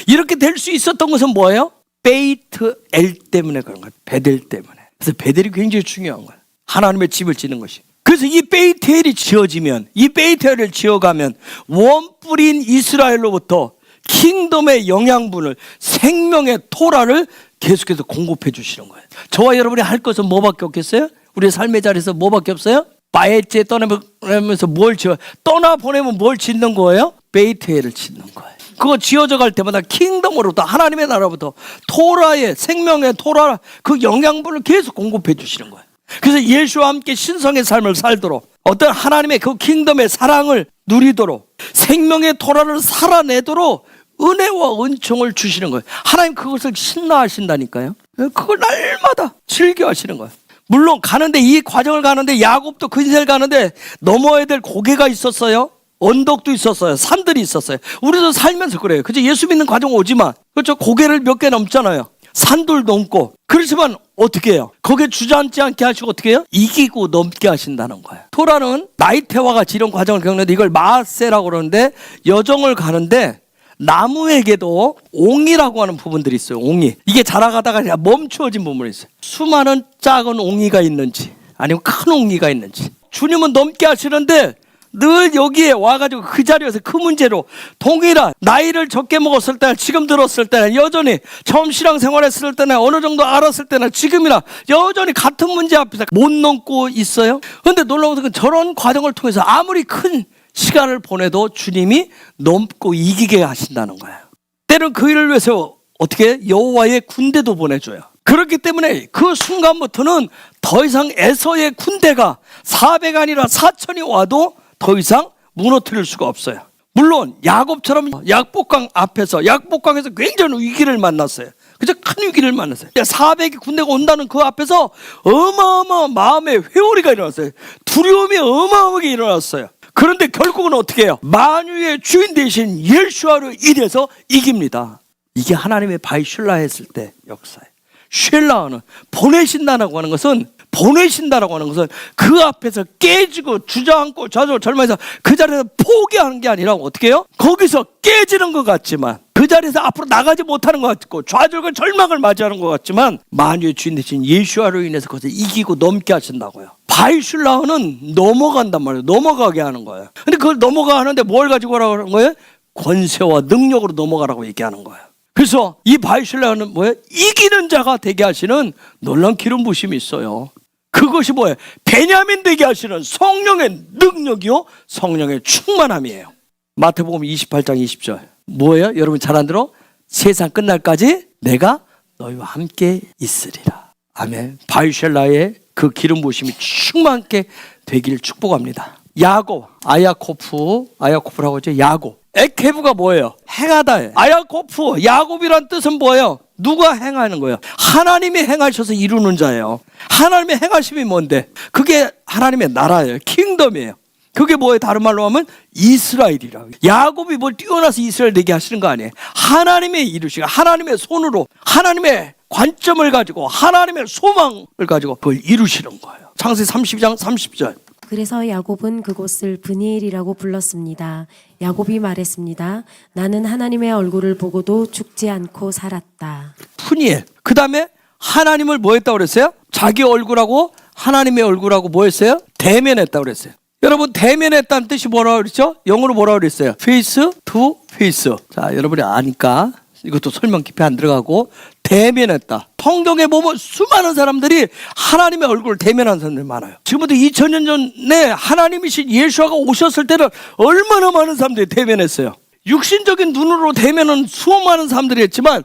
이렇게 될 수 있었던 것은 뭐예요? 베이트엘 때문에 그런 거예요. 베델 때문에. 그래서 베델이 굉장히 중요한 거예요. 하나님의 집을 짓는 것이. 그래서 이 베이트엘이 지어지면, 이 베이트엘을 지어가면 원뿌리인 이스라엘로부터 킹덤의 영양분을, 생명의 토라를 계속해서 공급해 주시는 거예요. 저와 여러분이 할 것은 뭐밖에 없겠어요? 우리의 삶의 자리에서 뭐밖에 없어요? 바에제 떠나면서 뭘 지어? 떠나보내면 뭘 짓는 거예요? 베이트엘을 짓는 거예요. 그거 지어져 갈 때마다 킹덤으로부터, 하나님의 나라부터 토라의, 생명의 토라, 그 영양분을 계속 공급해 주시는 거예요. 그래서 예수와 함께 신성의 삶을 살도록, 어떤 하나님의 그 킹덤의 사랑을 누리도록, 생명의 토라를 살아내도록 은혜와 은총을 주시는 거예요. 하나님 그것을 신나하신다니까요. 그걸 날마다 즐겨하시는 거예요. 물론 가는데, 이 과정을 가는데 야곱도 그 인생을 가는데 넘어야 될 고개가 있었어요. 언덕도 있었어요. 산들이 있었어요. 우리도 살면서 그래요. 그죠? 예수 믿는 과정 오지만, 그렇죠? 고개를 몇 개 넘잖아요. 산들 넘고. 그렇지만 어떻게 해요? 거기에 주저앉지 않게 하시고 어떻게 해요? 이기고 넘게 하신다는 거예요. 토라는 나이테와 같이 이런 과정을 겪는데, 이걸 마세라고 그러는데, 여정을 가는데 나무에게도 옹이라고 하는 부분들이 있어요. 옹이. 이게 자라가다가 그냥 멈추어진 부분이 있어요. 수많은 작은 옹이가 있는지 아니면 큰 옹이가 있는지. 주님은 넘게 하시는데 늘 여기에 와가지고 그 자리에서 그 문제로 동일한, 나이를 적게 먹었을 때나 지금 들었을 때나 여전히 처음 신앙생활했을 때나 어느 정도 알았을 때나 지금이나 여전히 같은 문제 앞에서 못 넘고 있어요. 그런데 놀라운 것은 저런 과정을 통해서 아무리 큰 시간을 보내도 주님이 넘고 이기게 하신다는 거예요. 때로는 그 일을 위해서 어떻게 여호와의 군대도 보내줘요. 그렇기 때문에 그 순간부터는 더 이상 에서의 군대가 400 아니라 4천이 와도 더 이상 무너뜨릴 수가 없어요. 물론 야곱처럼 약복강 앞에서, 약복강에서 굉장히 위기를 만났어요. 그저 큰 위기를 만났어요. 400의 군대가 온다는 그 앞에서 어마어마한 마음의 회오리가 일어났어요. 두려움이 어마어마하게 일어났어요. 그런데 결국은 어떻게 해요? 만유의 주인 되신 예수아로 인해서 이깁니다. 이게 하나님의 바이슐라 했을 때 역사예요. 쉘라는 보내신다라고 하는 것은, 보내신다라고 하는 것은 그 앞에서 깨지고 주저앉고 절망해서 그 자리에서 포기하는 게 아니라 어떻게 해요? 거기서 깨지는 것 같지만, 그 자리에서 앞으로 나가지 못하는 것 같고 좌절과 절망을 맞이하는 것 같지만, 만유의 주인 되신 예수아로 인해서 그것을 이기고 넘게 하신다고요. 바이슐라는 넘어간단 말이에요. 넘어가게 하는 거예요. 근데 그걸 넘어가는데 뭘 가지고 오라고 하는 거예요? 권세와 능력으로 넘어가라고 얘기하는 거예요. 그래서 이 바이슐라는 뭐예요? 이기는 자가 되게 하시는 놀라운 기름 부심이 있어요. 그것이 뭐예요? 베냐민 되게 하시는 성령의 능력이요, 성령의 충만함이에요. 마태복음 28장 20절 뭐예요? 여러분 잘 안 들어? 세상 끝날까지 내가 너희와 함께 있으리라. 아멘. 바이슐라의 그 기름 부심이 충만하게 되기를 축복합니다. 야곱, 아야코프라고 하죠. 야곱. 에케브가 뭐예요? 행하다. 아야코프, 야곱이란 뜻은 뭐예요? 누가 행하는 거예요? 하나님이 행하셔서 이루는 자예요. 하나님의 행하심이 뭔데? 그게 하나님의 나라예요. 킹덤이에요. 그게 뭐예요? 다른 말로 하면 이스라엘이라고. 야곱이 뭘 뛰어나서 이스라엘 되게 하시는 거 아니에요. 하나님의 이루시고, 하나님의 손으로, 하나님의 관점을 가지고, 하나님의 소망을 가지고 그걸 이루시는 거예요. 창세기 32장 30절. 그래서 야곱은 그곳을 브니엘이라고 불렀습니다. 야곱이 말했습니다. 나는 하나님의 얼굴을 보고도 죽지 않고 살았다. 푸니엘. 그 다음에 하나님을 뭐 했다고 그랬어요? 자기 얼굴하고 하나님의 얼굴하고 뭐 했어요? 대면했다고 그랬어요. 여러분, 대면했다는 뜻이 뭐라고 그랬죠? 영어로 뭐라고 그랬어요? Face to face. 자, 여러분이 아니까 이것도 설명 깊이 안 들어가고 대면했다. 성경에 보면 수많은 사람들이 하나님의 얼굴을 대면한 사람들이 많아요. 지금부터 2000년 전에 하나님이신 예수아가 오셨을 때는 얼마나 많은 사람들이 대면했어요. 육신적인 눈으로 대면은 수많은 사람들이 했지만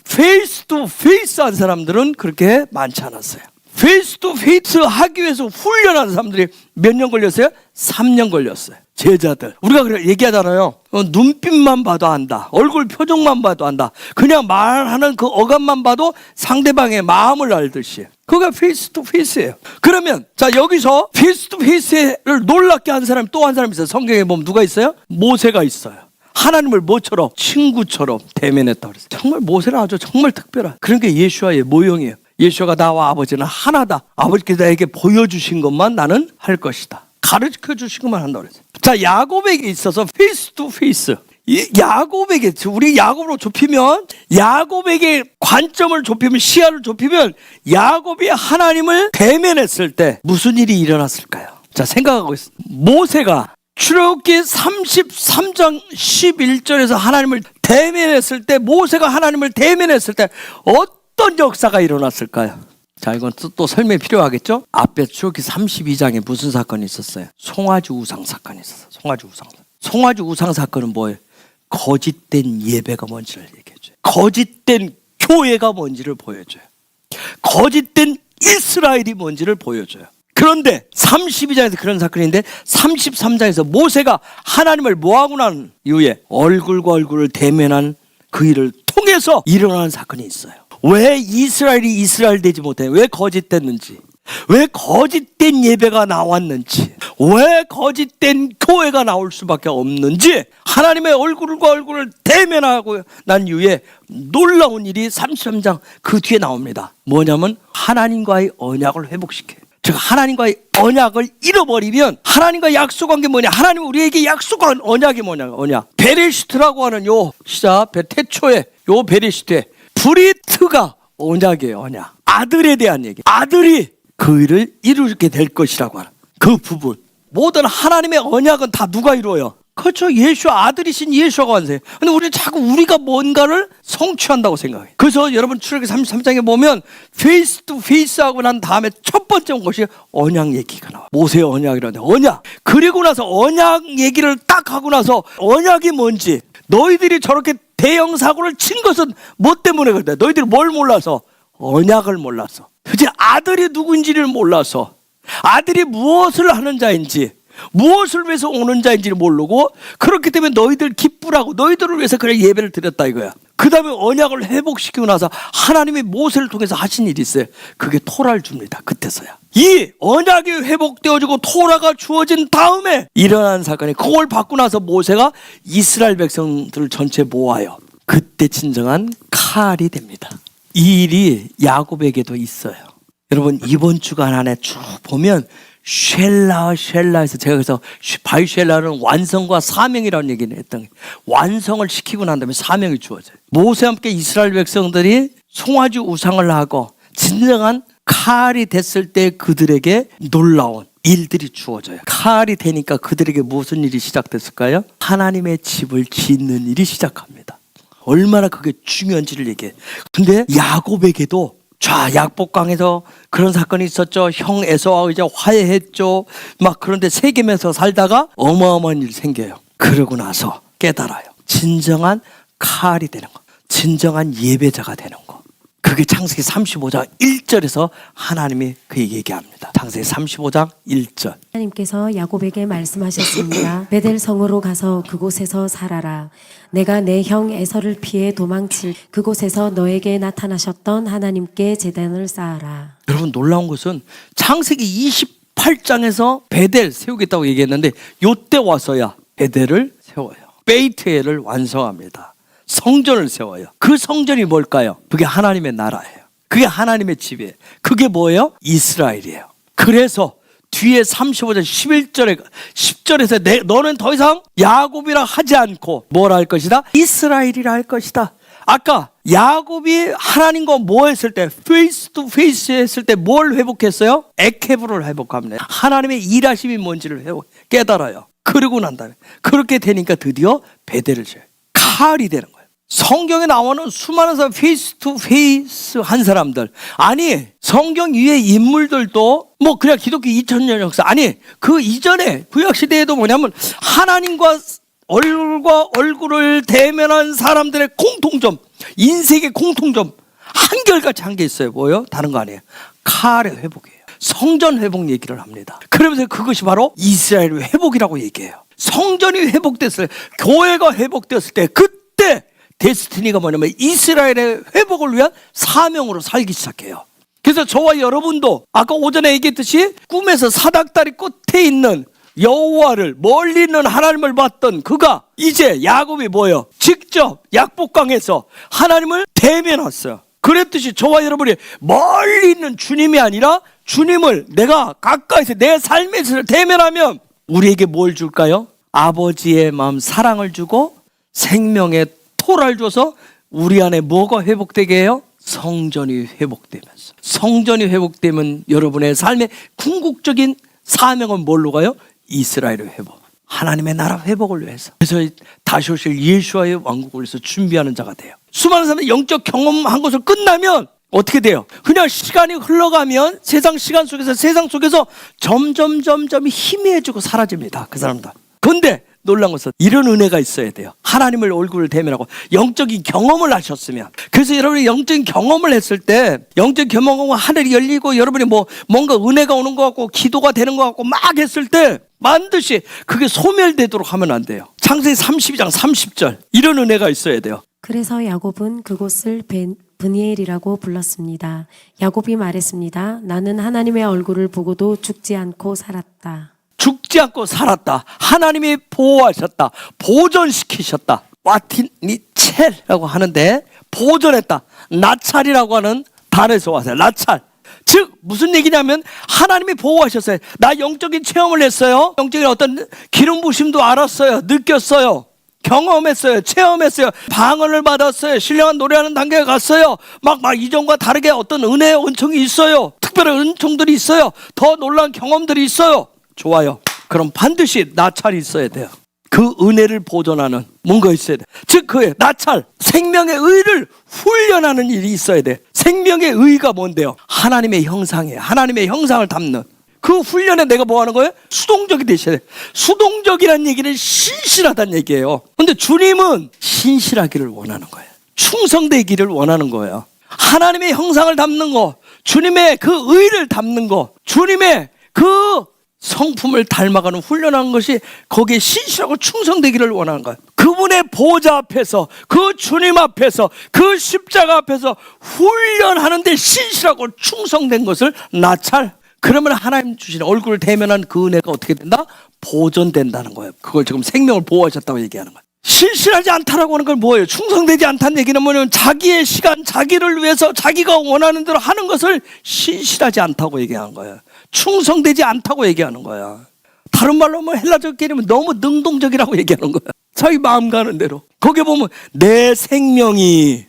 페이스 투 페이스 한 사람들은 그렇게 많지 않았어요. 페이스 투 페이스 하기 위해서 훈련한 사람들이 몇 년 걸렸어요? 3년 걸렸어요. 제자들. 우리가 그래 얘기하잖아요. 눈빛만 봐도 안다. 얼굴 표정만 봐도 안다. 그냥 말하는 그 어감만 봐도 상대방의 마음을 알듯이. 그게 페이스 투 페이스예요. 그러면 자 여기서 페이스 투 페이스를 놀랍게 한 사람이 또 한 사람이 있어요. 성경에 보면 누가 있어요? 모세가 있어요. 하나님을 뭐처럼? 친구처럼 대면했다고 그랬어요. 정말 모세는 아주 정말 특별한 그런 게 예수와의 모형이에요. 예수가 나와 아버지는 하나다. 아버지께서 나에게 보여주신 것만 나는 할 것이다. 가르쳐 주신 것만 한다고 그랬어요. 자, 야곱에게 있어서 페이스 투 페이스. 야곱에게, 우리 야곱으로 좁히면, 야곱에게 관점을 좁히면, 시야를 좁히면, 야곱이 하나님을 대면했을 때 무슨 일이 일어났을까요? 자, 생각하고 있어요. 모세가 출애굽기 33장 11절에서 하나님을 대면했을 때, 모세가 하나님을 대면했을 때 어떤 역사가 일어났을까요? 자, 이건 또 설명이 필요하겠죠? 앞에 출애굽기 32장에 무슨 사건이 있었어요? 송아지 우상 사건이 있었어요. 송아지 우상. 송아지 우상 사건은 뭐예요? 거짓된 예배가 뭔지를 얘기해줘요. 거짓된 교회가 뭔지를 보여줘요. 거짓된 이스라엘이 뭔지를 보여줘요. 그런데 32장에서 그런 사건인데 33장에서 모세가 하나님을 모하고 난 이후에 얼굴과 얼굴을 대면한 그 일을 통해서 일어나는 사건이 있어요. 왜 이스라엘이 이스라엘 되지 못해요? 왜 거짓됐는지, 왜 거짓된 예배가 나왔는지, 왜 거짓된 교회가 나올 수밖에 없는지 하나님의 얼굴과 얼굴을 대면하고 난 이후에 놀라운 일이 33장 그 뒤에 나옵니다. 뭐냐면 하나님과의 언약을 회복시켜요. 즉 하나님과의 언약을 잃어버리면 하나님과 약속한 게 뭐냐? 하나님 우리에게 약속한 언약이 뭐냐? 언약. 베레시트라고 하는 요 시작 태초에 요 베레시트에 브리트가 언약이에요. 언약. 아들에 대한 얘기. 아들이 그 일을 이루게 될 것이라고 하는 그 부분. 모든 하나님의 언약은 다 누가 이루어요? 그렇죠. 예수 아들이신 예수가 완성해요. 근데 우리는 자꾸 우리가 뭔가를 성취한다고 생각해요. 그래서 여러분 출애굽기 33장에 보면 페이스 투 페이스 하고 난 다음에 첫 번째 온 것이 언약 얘기가 나와요. 모세의 언약이라는데 언약. 그리고 나서 언약 얘기를 딱 하고 나서 언약이 뭔지, 너희들이 저렇게 대형 사고를 친 것은 뭐 때문에 그래? 너희들이 뭘 몰라서? 언약을 몰라서. 그치? 아들이 누군지를 몰라서, 아들이 무엇을 하는 자인지, 무엇을 위해서 오는 자인지를 모르고, 그렇기 때문에 너희들 기쁘라고 너희들을 위해서 그래 예배를 드렸다 이거야. 그 다음에 언약을 회복시키고 나서 하나님이 모세를 통해서 하신 일이 있어요. 그게 토라를 줍니다. 그때서야. 이 언약이 회복되어지고 토라가 주어진 다음에 일어난 사건이, 그걸 받고 나서 모세가 이스라엘 백성들을 전체 모아요. 그때 진정한 칼이 됩니다. 이 일이 야곱에게도 있어요. 여러분 이번 주간 안에 쭉 보면 쉘라에서 제가 그래서 바이쉘라는 완성과 사명이라는 얘기를 했던 거예요. 완성을 시키고 난 다음에 사명이 주어져요. 모세와 함께 이스라엘 백성들이 송아지 우상을 하고 진정한 칼이 됐을 때 그들에게 놀라운 일들이 주어져요. 칼이 되니까 그들에게 무슨 일이 시작됐을까요? 하나님의 집을 짓는 일이 시작합니다. 얼마나 그게 중요한지를 얘기해요. 근데 야곱에게도 자, 약복강에서 그런 사건이 있었죠. 형 에서와 이제 화해했죠. 막 그런데 세겜에서 살다가 어마어마한 일이 생겨요. 그러고 나서 깨달아요. 진정한 칼이 되는 거, 진정한 예배자가 되는 거. 그게 창세기 35장 1절에서 하나님이 그 얘기합니다. 창세기 35장 1절. 하나님께서 야곱에게 말씀하셨습니다. 베델 성으로 가서 그곳에서 살아라. 내가 내 형 에서를 피해 도망칠 그곳에서 너에게 나타나셨던 하나님께 제단을 쌓아라. 여러분 놀라운 것은 창세기 28장에서 베델 세우겠다고 얘기했는데 요때 와서야 베델을 세워요. 베이트엘을 완성합니다. 성전을 세워요. 그 성전이 뭘까요? 그게 하나님의 나라예요. 그게 하나님의 집이에요. 그게 뭐예요? 이스라엘이에요. 그래서 뒤에 35절 10절에서 너는 더 이상 야곱이라 하지 않고 뭘 할 것이다? 이스라엘이라 할 것이다. 아까 야곱이 하나님과 뭐 했을 때, 페이스 투 페이스 했을 때 뭘 회복했어요? 에케브를 회복합니다. 하나님의 일하심이 뭔지를 깨달아요. 그러고 난 다음에 그렇게 되니까 드디어 베델을 지어요. 칼이 되는 거예요. 성경에 나오는 수많은 사람 페이스 투 페이스 한 사람들, 아니 성경 위의 인물들도 뭐 그냥 기독교 2000년 역사, 아니 그 이전에 구약시대에도 뭐냐면 하나님과 얼굴과 얼굴을 대면한 사람들의 공통점, 인생의 공통점 한결같이 한 게 있어요. 뭐예요? 다른 거 아니에요. 칼의 회복이에요. 성전 회복 얘기를 합니다. 그러면서 그것이 바로 이스라엘의 회복이라고 얘기해요. 성전이 회복됐을 때, 교회가 회복됐을 때, 그때 데스티니가 뭐냐면 이스라엘의 회복을 위한 사명으로 살기 시작해요. 그래서 저와 여러분도 아까 오전에 얘기했듯이 꿈에서 사닥다리 끝에 있는 여호와를, 멀리 있는 하나님을 봤던 그가 이제 야곱이 뭐예요? 직접 약복강에서 하나님을 대면했어요. 그랬듯이 저와 여러분이 멀리 있는 주님이 아니라 주님을 내가 가까이서 내 삶에서 대면하면 우리에게 뭘 줄까요? 아버지의 마음, 사랑을 주고 생명의 토를 줘서 우리 안에 뭐가 회복되게 해요? 성전이 회복되면서. 성전이 회복되면 여러분의 삶의 궁극적인 사명은 뭘로 가요? 이스라엘의 회복, 하나님의 나라 회복을 위해서. 그래서 다시 오실 예수와의 왕국을 위해서 준비하는 자가 돼요. 수많은 사람들이 영적 경험한 것을 끝나면 어떻게 돼요? 그냥 시간이 흘러가면 세상 속에서 점점 희미해지고 사라집니다. 그 사람들. 그런데 놀란 것은 이런 은혜가 있어야 돼요. 하나님을 얼굴을 대면하고 영적인 경험을 하셨으면. 그래서 여러분이 영적인 경험을 했을 때, 영적인 경험하고 하늘이 열리고 여러분이 뭔가 은혜가 오는 것 같고 기도가 되는 것 같고 막 했을 때 반드시 그게 소멸되도록 하면 안 돼요. 창세기 32장 30절 이런 은혜가 있어야 돼요. 그래서 야곱은 그곳을 브니엘이라고 불렀습니다. 야곱이 말했습니다. 나는 하나님의 얼굴을 보고도 죽지 않고 살았다. 죽지 않고 살았다. 하나님이 보호하셨다. 보존시키셨다. 와티니첼이라고 하는데 보존했다. 나찰이라고 하는 단어에서 왔어요. 나찰. 즉 무슨 얘기냐면 하나님이 보호하셨어요. 나 영적인 체험을 했어요. 영적인 어떤 기름 부심도 알았어요. 느꼈어요. 경험했어요. 체험했어요. 방언을 받았어요. 신령한 노래하는 단계에 갔어요. 막 이전과 다르게 어떤 은혜의 은총이 있어요. 특별한 은총들이 있어요. 더 놀라운 경험들이 있어요. 좋아요. 그럼 반드시 나찰이 있어야 돼요. 그 은혜를 보존하는 뭔가 있어야 돼. 즉 그 나찰, 생명의 의를 훈련하는 일이 있어야 돼. 생명의 의가 뭔데요? 하나님의 형상이에요. 하나님의 형상을 담는 그 훈련에 내가 뭐 하는 거예요? 수동적이 되셔야 돼. 수동적이라는 얘기는 신실하다는 얘기예요. 근데 주님은 신실하기를 원하는 거예요. 충성되기를 원하는 거예요. 하나님의 형상을 담는 거, 주님의 그 의를 담는 거, 주님의 그 성품을 닮아가는 훈련하는 것이 거기에 신실하고 충성되기를 원하는 거예요. 그분의 보좌 앞에서, 그 주님 앞에서, 그 십자가 앞에서 훈련하는데 신실하고 충성된 것을 나찰. 그러면 하나님 주신 얼굴을 대면한 그 은혜가 어떻게 된다? 보존된다는 거예요. 그걸 지금 생명을 보호하셨다고 얘기하는 거예요. 신실하지 않다라고 하는 건 뭐예요? 충성되지 않다는 얘기는 뭐냐면 자기의 시간, 자기를 위해서 자기가 원하는 대로 하는 것을 신실하지 않다고 얘기하는 거예요. 충성되지 않다고 얘기하는 거야. 다른 말로 하면 헬라적 개념은 너무 능동적이라고 얘기하는 거야. 자기 마음 가는 대로. 거기에 보면 내 생명이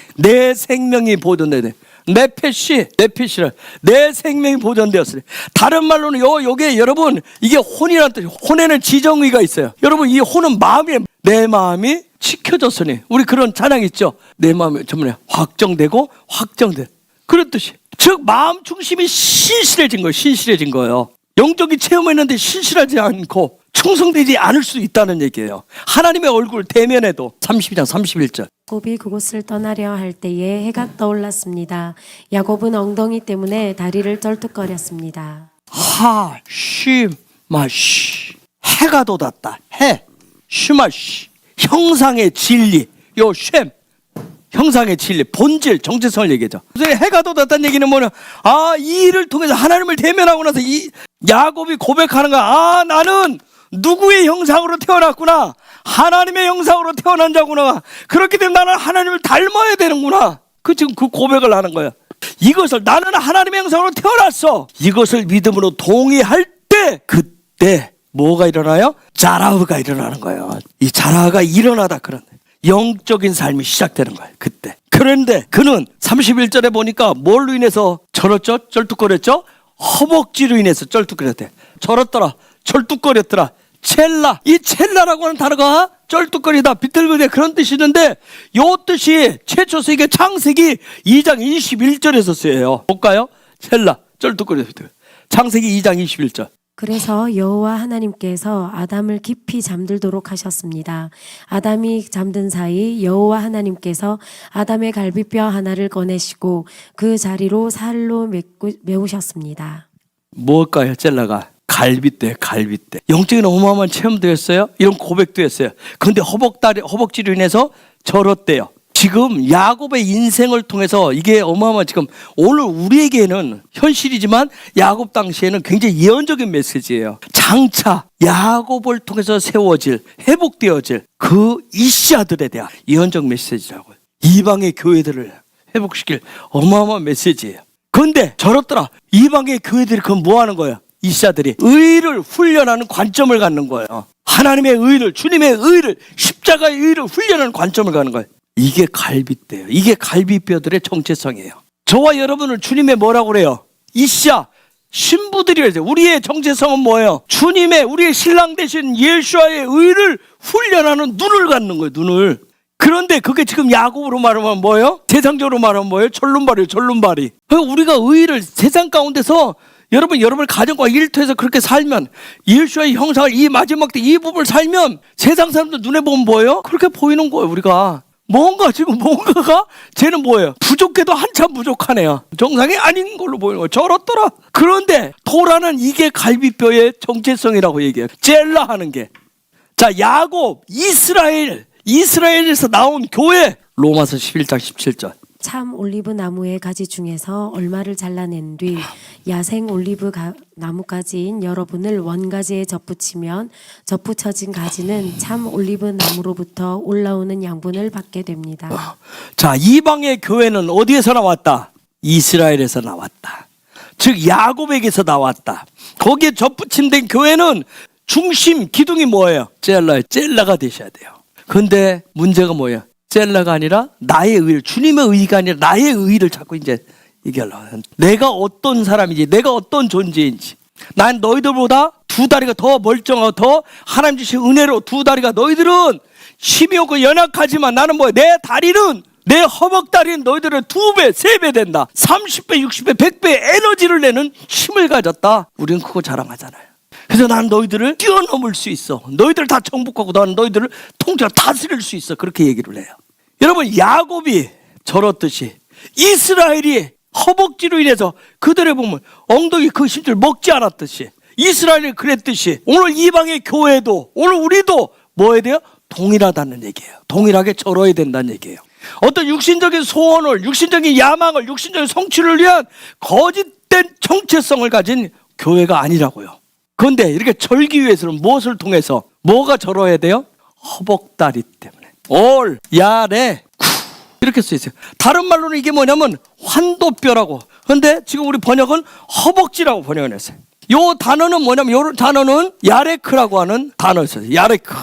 보존돼야 돼. 네페시를 내 생명이 보존되었으니. 다른 말로는 요게 여러분 이게 혼이라는 뜻이에요. 혼에는 지정의가 있어요. 여러분 이 혼은 마음이에요. 내 마음이 지켜졌으니. 우리 그런 찬양 있죠. 내 마음이 전문에 확정되고 확정돼. 그런 뜻이. 즉 마음 중심이 신실해진 거예요. 신실해진 거예요. 영적인 체험했는데 신실하지 않고 충성되지 않을 수 있다는 얘기예요. 하나님의 얼굴 대면에도. 32장 31절. 야곱이 그곳을 떠나려 할 때에 해가 떠올랐습니다. 야곱은 엉덩이 때문에 다리를 쩔뚝거렸습니다. 하시마시. 해가 돋았다. 해. 시마시. 형상의 진리. 요 쉔. 형상의 진리, 본질, 정체성을 얘기하죠. 그래서 해가 돋았다는 얘기는 뭐냐? 이 일을 통해서 하나님을 대면하고 나서 이 야곱이 고백하는 거야. 나는 누구의 형상으로 태어났구나. 하나님의 형상으로 태어난 자구나. 그렇기 때문에 나는 하나님을 닮아야 되는구나. 지금 그 고백을 하는 거야. 이것을 나는 하나님의 형상으로 태어났어. 이것을 믿음으로 동의할 때 그때 뭐가 일어나요? 자라우가 일어나는 거예요. 이 자라가 일어나다 그런 영적인 삶이 시작되는 거예요. 그때. 그런데 그는 31절에 보니까 뭘로 인해서 절었죠? 쩔뚝거렸죠? 허벅지로 인해서 쩔뚝거렸대. 절었더라. 절뚝거렸더라. 첼라. 이 첼라라고 하는 단어가 쩔뚝거리다, 비틀거리다 그런 뜻이 있는데 요 뜻이 최초 세계 창세기 2장 21절에서 쓰여요. 볼까요? 셀라, 쩔뚝거리다. 창세기 2장 21절. 그래서 여호와 하나님께서 아담을 깊이 잠들도록 하셨습니다. 아담이 잠든 사이 여호와 하나님께서 아담의 갈비뼈 하나를 꺼내시고 그 자리로 살로 메우셨습니다. 뭘까요? 셀라가 갈빗대, 갈빗대. 영적인 어마어마한 체험도 했어요. 이런 고백도 했어요. 그런데 허벅지로 인해서 절었대요. 지금 야곱의 인생을 통해서 이게 어마어마한 지금 오늘 우리에게는 현실이지만 야곱 당시에는 굉장히 예언적인 메시지예요. 장차 야곱을 통해서 세워질, 회복되어질 그 이씨아들에 대한 예언적 메시지라고요. 이방의 교회들을 회복시킬 어마어마한 메시지예요. 그런데 저렇더라. 이방의 교회들이 그럼 뭐 하는 거예요? 이씨아들이 의를 훈련하는 관점을 갖는 거예요. 하나님의 의를, 주님의 의를, 십자가의 의를 훈련하는 관점을 갖는 거예요. 이게 갈빗대예요. 이게 갈비뼈들의 정체성이에요. 저와 여러분을 주님의 뭐라고 그래요? 이씨아, 신부들이래요. 우리의 정체성은 뭐예요? 주님의, 우리의 신랑 되신 예수와의 의를 훈련하는 눈을 갖는 거예요. 눈을. 그런데 그게 지금 야곱으로 말하면 뭐예요? 세상적으로 말하면 뭐예요? 절름발이에요. 절름발이. 우리가 의를 세상 가운데서 여러분의 가정과 일터에서 그렇게 살면, 예수와의 형상을 이 마지막 때 이 부분을 살면 세상 사람들 눈에 보면 뭐예요? 그렇게 보이는 거예요. 우리가 뭔가가 쟤는 뭐예요? 부족해도 한참 부족하네요. 정상이 아닌 걸로 보이는 거예요. 저렇더라. 그런데 토라는 이게 갈비뼈의 정체성이라고 얘기해요. 젤라 하는 게. 자, 야곱, 이스라엘에서 나온 교회. 로마서 11장 17절. 참 올리브 나무의 가지 중에서 얼마를 잘라낸 뒤 야생 올리브 나무가지인 여러분을 원가지에 접붙이면 접붙여진 가지는 참 올리브 나무로부터 올라오는 양분을 받게 됩니다. 자, 이방의 교회는 어디에서 나왔다? 이스라엘에서 나왔다. 즉 야곱에게서 나왔다. 거기에 접붙임된 교회는 중심 기둥이 뭐예요? 젤라가 되셔야 돼요. 근데 문제가 뭐예요? 셀라가 아니라 나의 의를, 주님의 의가 아니라 나의 의를 자꾸 이제 얘기하려고. 내가 어떤 사람인지, 내가 어떤 존재인지. 난 너희들보다 두 다리가 더 멀쩡하고 더 하나님 주신 은혜로 두 다리가, 너희들은 힘이 없고 연약하지만 나는 뭐야? 내 다리는, 내 허벅다리는 너희들은 2배, 3배 된다. 30배, 60배, 100배 에너지를 내는 힘을 가졌다. 우리는 그거 자랑하잖아요. 그래서 난 너희들을 뛰어넘을 수 있어. 너희들을 다 정복하고 나는 너희들을 통제하고 다스릴 수 있어. 그렇게 얘기를 해요. 여러분, 야곱이 저렇듯이 이스라엘이 허벅지로 인해서 그들의 보면 엉덩이 그 힘줄 먹지 않았듯이 이스라엘이 그랬듯이 오늘 이방의 교회도, 오늘 우리도 뭐 해야 돼요? 동일하다는 얘기예요. 동일하게 절어야 된다는 얘기예요. 어떤 육신적인 소원을, 육신적인 야망을, 육신적인 성취를 위한 거짓된 정체성을 가진 교회가 아니라고요. 그런데 이렇게 절기 위해서는 무엇을 통해서, 뭐가 절어야 돼요? 허벅다리 때문에. 야레 이렇게 써 있어요. 다른 말로는 이게 뭐냐면 환도뼈라고. 그런데 지금 우리 번역은 허벅지라고 번역을 했어요. 요 단어는 뭐냐면, 요 단어는 야레크라고 하는 단어였어요. 야레크.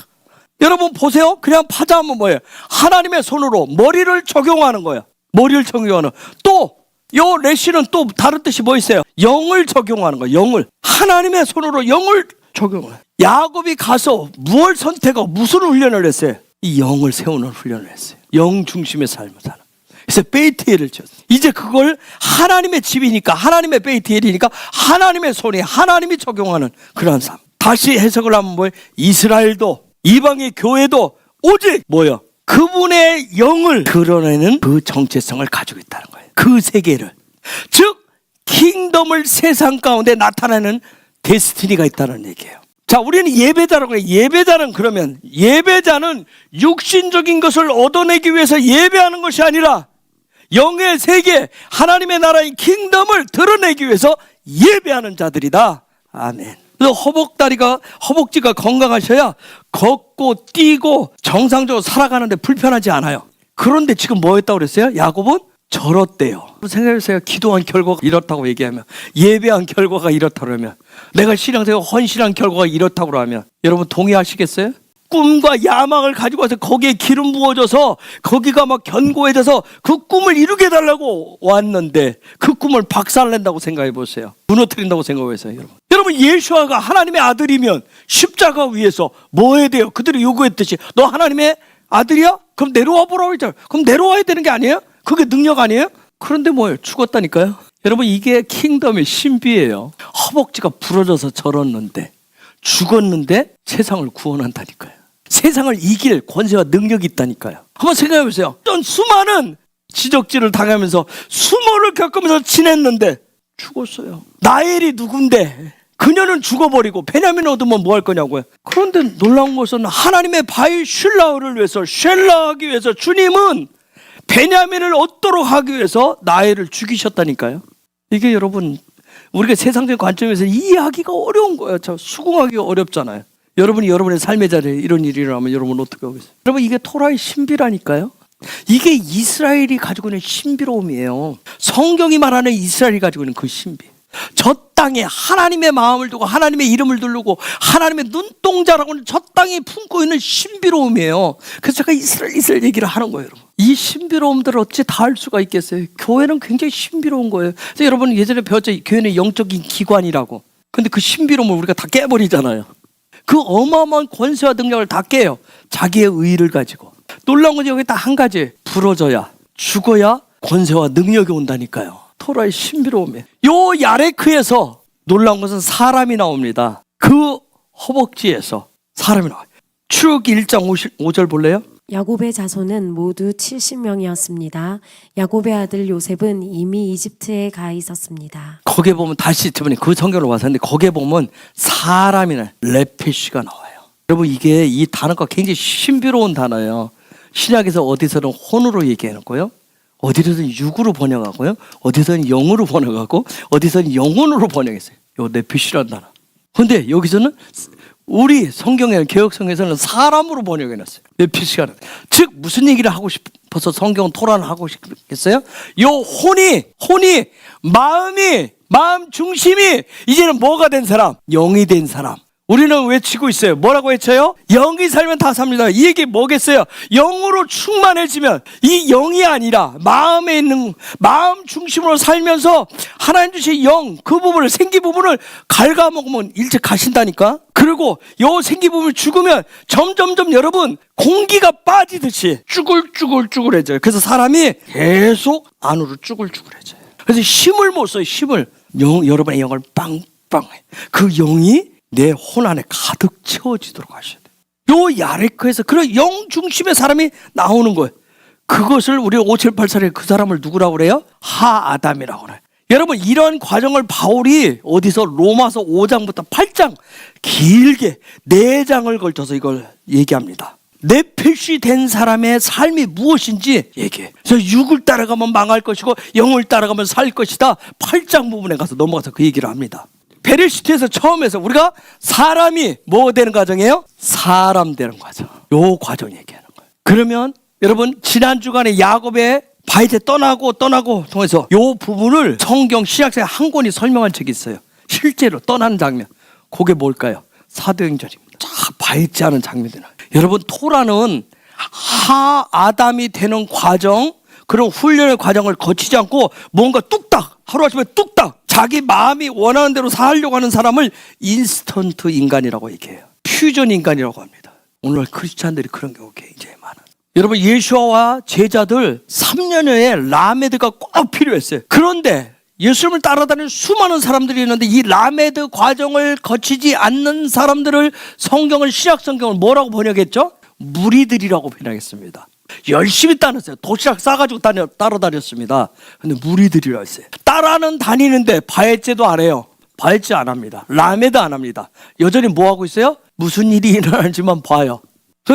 여러분 보세요. 그냥 파자하면 뭐예요? 하나님의 손으로 머리를 적용하는 거예요. 머리를 적용하는. 또 요 레시는 또 다른 뜻이 뭐 있어요? 영을 적용하는 거예요. 영을. 하나님의 손으로 영을 적용해요. 야곱이 가서 무엇을 선택하고 무슨 훈련을 했어요? 이 영을 세우는 훈련을 했어요. 영 중심의 삶을 사는. 그래서 베이트엘을 지었어요. 이제 그걸 하나님의 집이니까, 하나님의 베이트엘이니까 하나님의 손이, 하나님이 적용하는 그런 삶. 다시 해석을 하면 뭐예요? 이스라엘도, 이방의 교회도 오직 뭐예요? 그분의 영을 드러내는 그 정체성을 가지고 있다는 거예요. 그 세계를. 즉 킹덤을 세상 가운데 나타내는 데스티니가 있다는 얘기예요. 자, 우리는 예배자라고 해요. 예배자는 그러면, 예배자는 육신적인 것을 얻어내기 위해서 예배하는 것이 아니라 영의 세계, 하나님의 나라의 킹덤을 드러내기 위해서 예배하는 자들이다. 아멘. 그래서 허벅지가 건강하셔야 걷고 뛰고 정상적으로 살아가는데 불편하지 않아요. 그런데 지금 뭐 했다고 그랬어요? 야곱은 절었대요. 생각해보세요. 기도한 결과가 이렇다고 얘기하면, 예배한 결과가 이렇다고 하면, 내가 신앙생활 헌신한 결과가 이렇다고 하면 여러분 동의하시겠어요? 꿈과 야망을 가지고 와서 거기에 기름 부어져서 거기가 막 견고해져서 그 꿈을 이루게 해달라고 왔는데 그 꿈을 박살낸다고 생각해 보세요. 무너뜨린다고 생각해 보세요. 여러분 예수아가 하나님의 아들이면 십자가 위에서 뭐 해야 돼요? 그들이 요구했듯이 너 하나님의 아들이야? 그럼 내려와 보라고 했잖아요. 그럼 내려와야 되는 게 아니에요? 그게 능력 아니에요? 그런데 뭐예요? 죽었다니까요. 여러분 이게 킹덤의 신비예요. 허벅지가 부러져서 절었는데 죽었는데 세상을 구원한다니까요. 세상을 이길 권세와 능력이 있다니까요. 한번 생각해 보세요. 어떤 수많은 지적질을 당하면서 수모를 겪으면서 지냈는데 죽었어요. 나엘이 누군데 그녀는 죽어버리고 베냐민을 얻으면 뭐 할 거냐고요. 그런데 놀라운 것은 하나님의 바위 슐라를 위해서 쉘라하기 위해서 주님은 베냐민을 얻도록 하기 위해서 나엘을 죽이셨다니까요. 이게 여러분 우리가 세상적인 관점에서 이해하기가 어려운 거예요. 참 수긍하기가 어렵잖아요. 여러분이 여러분의 삶의 자리에 이런 일이 일어나면 여러분 어떻게 하겠어요? 여러분 이게 토라의 신비라니까요. 이게 이스라엘이 가지고 있는 신비로움이에요. 성경이 말하는 이스라엘이 가지고 있는 그 신비. 저 땅에 하나님의 마음을 두고 하나님의 이름을 두르고 하나님의 눈동자라고 하는 저 땅에 품고 있는 신비로움이에요. 그래서 제가 이스라엘 얘기를 하는 거예요. 여러분. 이 신비로움들을 어찌 다 할 수가 있겠어요? 교회는 굉장히 신비로운 거예요. 그래서 여러분 예전에 배웠죠. 교회는 영적인 기관이라고. 근데 그 신비로움을 우리가 다 깨버리잖아요. 그 어마어마한 권세와 능력을 다 깨요. 자기의 의의를 가지고. 놀라운 건 여기 딱 한 가지. 부러져야 죽어야 권세와 능력이 온다니까요. 토라의 신비로움이에요. 요 야레크에서 놀라운 것은 사람이 나옵니다. 그 허벅지에서 사람이 나와요. 출애굽기 1장 5절 볼래요? 야곱의 자손은 모두 70명이었습니다. 야곱의 아들 요셉은 이미 이집트에 가 있었습니다. 거기에 보면 다시 저번에 그 성경을 왔었는데 거기에 보면 사람이나 레페시가 나와요. 여러분 이게 이 단어가 굉장히 신비로운 단어예요. 신약에서 어디서는 혼으로 얘기해놓고요. 어디서는 육으로 번역하고요. 어디서는 영으로 번역하고 어디서는 영혼으로 번역했어요. 요 네피시라는 단어. 근데 여기서는 우리 성경에 개혁성에서는 사람으로 번역해놨어요. 네피시가. 즉 무슨 얘기를 하고 싶어서 성경은 토론을 하고 싶겠어요? 요 혼이 마음 중심이 이제는 뭐가 된 사람? 영이 된 사람. 우리는 외치고 있어요. 뭐라고 외쳐요? 영이 살면 다 삽니다. 이 얘기 뭐겠어요? 영으로 충만해지면 이 영이 아니라 마음에 있는 마음 중심으로 살면서 하나님 주신 영, 그 부분을 생기 부분을 갉아먹으면 일찍 가신다니까. 그리고 요 생기 부분이 죽으면 점점점 여러분 공기가 빠지듯이 쭈글쭈글해져요. 그래서 사람이 계속 안으로 쭈글쭈글해져요. 그래서 힘을 못 써요. 힘을. 여러분의 영을 빵빵해. 그 영이 내 혼 안에 가득 채워지도록 하셔야 돼요. 요 야레크에서 그런 영 중심의 사람이 나오는 거예요. 그것을 우리 5784에 그 사람을 누구라고 그래요? 하아담이라고 그래요. 여러분 이런 과정을 바울이 어디서 로마서 5장부터 8장 길게 4장을 걸쳐서 이걸 얘기합니다. 네필시 된 사람의 삶이 무엇인지 얘기해. 그래서 육을 따라가면 망할 것이고 영을 따라가면 살 것이다. 8장 부분에 가서 넘어가서 그 얘기를 합니다. 베레시트에서 처음에서 우리가 사람이 뭐 되는 과정이에요? 사람 되는 과정. 요 과정 얘기하는 거예요. 그러면 여러분 지난 주간에 야곱의 바이제 떠나고 통해서 요 부분을 성경 신약성에 한 권이 설명한 책이 있어요. 실제로 떠나는 장면. 그게 뭘까요? 사도행전입니다. 쫙 바이제 하는 장면들. 여러분 토라는 하아담이 되는 과정, 그런 훈련의 과정을 거치지 않고 뭔가 뚝딱 하루아침에 뚝딱 자기 마음이 원하는 대로 살려고 하는 사람을 인스턴트 인간이라고 얘기해요. 퓨전 인간이라고 합니다. 오늘 크리스찬들이 그런 경우가 굉장히 많아요. 여러분 예수와 제자들 3년여에 라메드가 꼭 필요했어요. 그런데 예수님을 따라다니는 수많은 사람들이 있는데 이 라메드 과정을 거치지 않는 사람들을 성경은 신약 성경을 뭐라고 번역했죠? 무리들이라고 번역했습니다. 열심히 따랐어요. 도시락 싸가지고 따라다녔습니다. 근데 무리들이라 했어요. 따라는 다니는데 바에제도 안 해요. 바에제 안 합니다. 라메드 안 합니다. 여전히 뭐 하고 있어요? 무슨 일이 일어나는지만 봐요.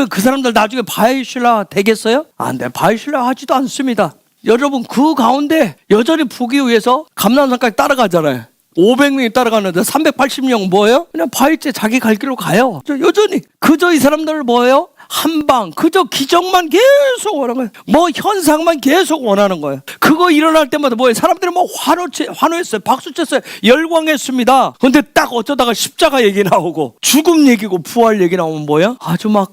그 사람들 나중에 바이실라 되겠어요? 안 돼. 바이실라 하지도 않습니다. 여러분 그 가운데 여전히 보기 위해서 감람산까지 따라가잖아요. 500명이 따라가는데 380명은 뭐예요? 그냥 바이제 자기 갈 길로 가요. 여전히 그저 이 사람들 뭐예요? 한방 그저 기적만 계속 원하는 거예요. 뭐 현상만 계속 원하는 거예요. 그거 일어날 때마다 뭐예요? 사람들이 뭐 환호했어요. 박수쳤어요. 열광했습니다. 근데 딱 어쩌다가 십자가 얘기 나오고 죽음 얘기고 부활 얘기 나오면 뭐예요? 아주 막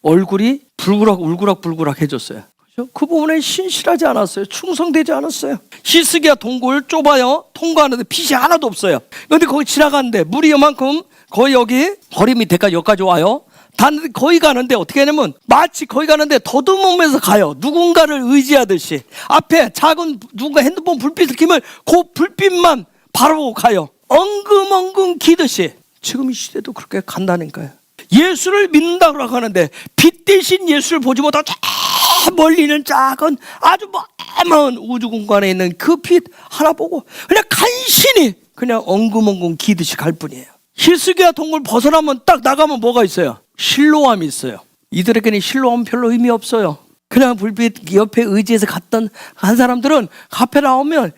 얼굴이 울그락불그락 해졌어요. 그렇죠? 그 부분에 신실하지 않았어요. 충성되지 않았어요. 히스기야 동굴 좁아요. 통과하는데 빛이 하나도 없어요. 그런데 거기 지나가는데 물이 요만큼 거의 여기 허리 밑에까지 여기까지 와요. 단 거기 가는데 어떻게 하냐면 마치 거기 가는데 더듬으면서 가요. 누군가를 의지하듯이 앞에 작은 누군가 핸드폰 불빛을 켜면 그 불빛만 바라보고 가요. 엉금엉금 기듯이. 지금 이 시대도 그렇게 간다니까요. 예수를 믿는다고 하는데 빛 대신 예수를 보지 못하고 저 멀리 있는 작은 아주 먼 우주 공간에 있는 그 빛 하나 보고 그냥 간신히 그냥 엉금엉금 기듯이 갈 뿐이에요. 히스기야 동굴 벗어나면 딱 나가면 뭐가 있어요? 실로암이 있어요. 이들에게는 실로암 별로 의미 없어요. 그냥 불빛 옆에 의지해서 간 사람들은 앞에 나오면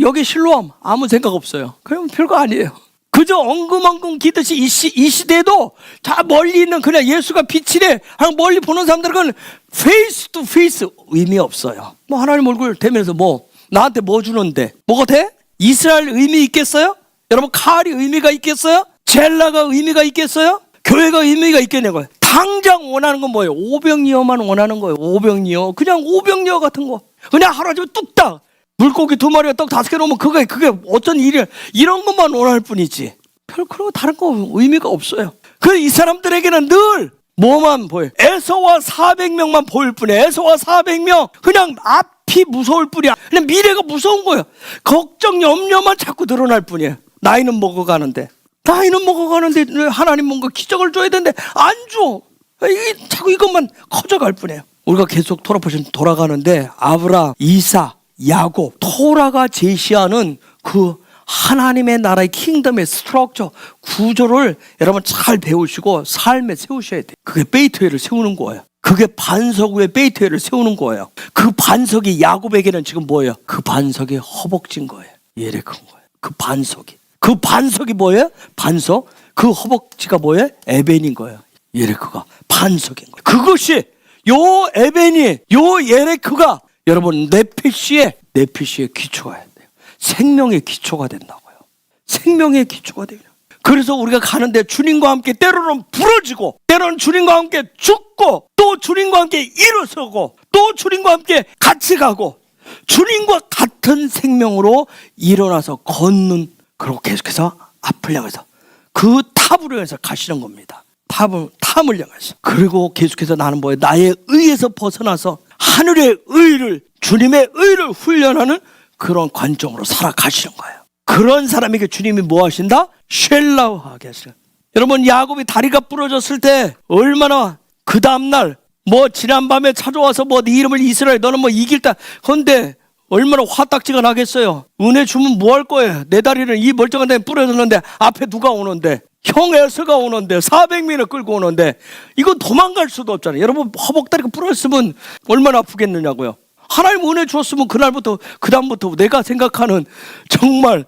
여기 실로암 아무 생각 없어요. 그럼 별거 아니에요. 그저 엉금엉금 기듯이 이 시대에도 다 멀리 있는 그냥 예수가 빛이래 하고 멀리 보는 사람들은 페이스 투 페이스 의미 없어요. 뭐 하나님 얼굴 대면서 뭐 나한테 뭐 주는데 뭐가 돼? 이스라엘 의미 있겠어요? 여러분 칼이 의미가 있겠어요? 젤라가 의미가 있겠어요? 교회가 의미가 있겠냐고요. 당장 원하는 건 뭐예요? 오병이어만 원하는 거예요. 오병이어 그냥 오병이어 같은 거 그냥 하루 아침에 뚝딱 물고기 2마리와 떡 5개 넣으면 그게 어떤 일이야. 이런 것만 원할 뿐이지 별 그런 거 다른 거 의미가 없어요. 그래서 이 사람들에게는 늘 뭐만 보여요? 에서와 400명만 보일 뿐이에요. 에서와 400명 그냥 앞이 무서울 뿐이야. 그냥 미래가 무서운 거예요. 걱정 염려만 자꾸 늘어날 뿐이에요. 나이는 먹어가는데 하나님 뭔가 기적을 줘야 되는데 안 줘. 자꾸 이것만 커져갈 뿐이에요. 우리가 계속 돌아가는데 아브라함, 이삭, 야곱, 토라가 제시하는 그 하나님의 나라의 킹덤의 스트럭처 구조를 여러분 잘 배우시고 삶에 세우셔야 돼요. 그게 베이트웨이를 세우는 거예요. 그게 반석 위에 베이트웨이를 세우는 거예요. 그 반석이 야곱에게는 지금 뭐예요? 그 반석이 허벅지인 거예요. 예레큰 거예요. 그 반석이 뭐예요? 반석. 그 허벅지가 뭐예요? 에벤인 거예요. 예레크가 반석인 거예요. 그것이 요 에벤이 요 예레크가 여러분 네피시의 기초가 돼요. 생명의 기초가 된다고요. 생명의 기초가 돼요. 그래서 우리가 가는데 주님과 함께 때로는 부러지고 때로는 주님과 함께 죽고 또 주님과 함께 일어서고 또 주님과 함께 같이 가고 주님과 같은 생명으로 일어나서 걷는 그리고 계속해서 앞을 향해서 그 탑으로 해서 가시는 겁니다. 탑을 향해서. 그리고 계속해서 나는 뭐예요? 나의 의에서 벗어나서 하늘의 의를 주님의 의를 훈련하는 그런 관점으로 살아가시는 거예요. 그런 사람에게 주님이 뭐 하신다? 쉘라우하게 하시는. 여러분 야곱이 다리가 부러졌을 때 얼마나 그 다음날 뭐 지난밤에 찾아와서 뭐 네 이름을 이스라엘 너는 뭐 이길다. 그런데 얼마나 화딱지가 나겠어요. 은혜 주면 뭐 할 거예요? 내 다리는 이 멀쩡한 데에 부러졌는데 앞에 누가 오는데 형 에서가 오는데 400명을 끌고 오는데 이건 도망갈 수도 없잖아요. 여러분 허벅다리가 부러졌으면 얼마나 아프겠느냐고요. 하나님 은혜 주었으면 그날부터 그 다음부터 내가 생각하는 정말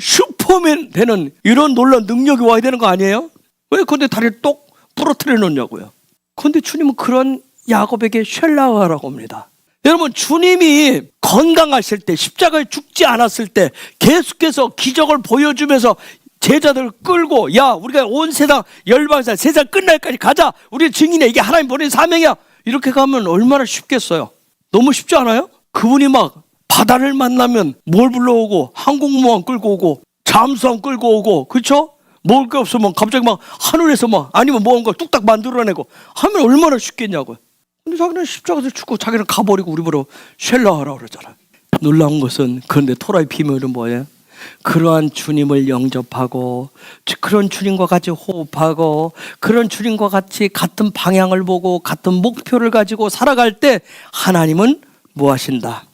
슈퍼맨 되는 이런 놀라운 능력이 와야 되는 거 아니에요? 왜 근데 다리를 똑 부러뜨려 놓냐고요. 근데 주님은 그런 야곱에게 쉘라하라고 합니다. 여러분 주님이 건강하실 때 십자가에 죽지 않았을 때 계속해서 기적을 보여주면서 제자들 끌고 야 우리가 온 세상 열방사 세상 끝날까지 가자 우리 증인해 이게 하나님 보낸 사명이야 이렇게 가면 얼마나 쉽겠어요. 너무 쉽지 않아요? 그분이 막 바다를 만나면 뭘 불러오고 항공모함 끌고 오고 잠수함 끌고 오고 그렇죠? 먹을 게 없으면 갑자기 막 하늘에서 막 아니면 뭔가 뚝딱 만들어내고 하면 얼마나 쉽겠냐고요. 근데 자기는 십자가에서 죽고 자기는 가버리고 우리 보러 쉘라하라고 그러잖아요. 놀라운 것은 그런데 토라의 비밀은 뭐예요? 그러한 주님을 영접하고 그런 주님과 같이 호흡하고 그런 주님과 같이 같은 방향을 보고 같은 목표를 가지고 살아갈 때 하나님은 뭐 하신다?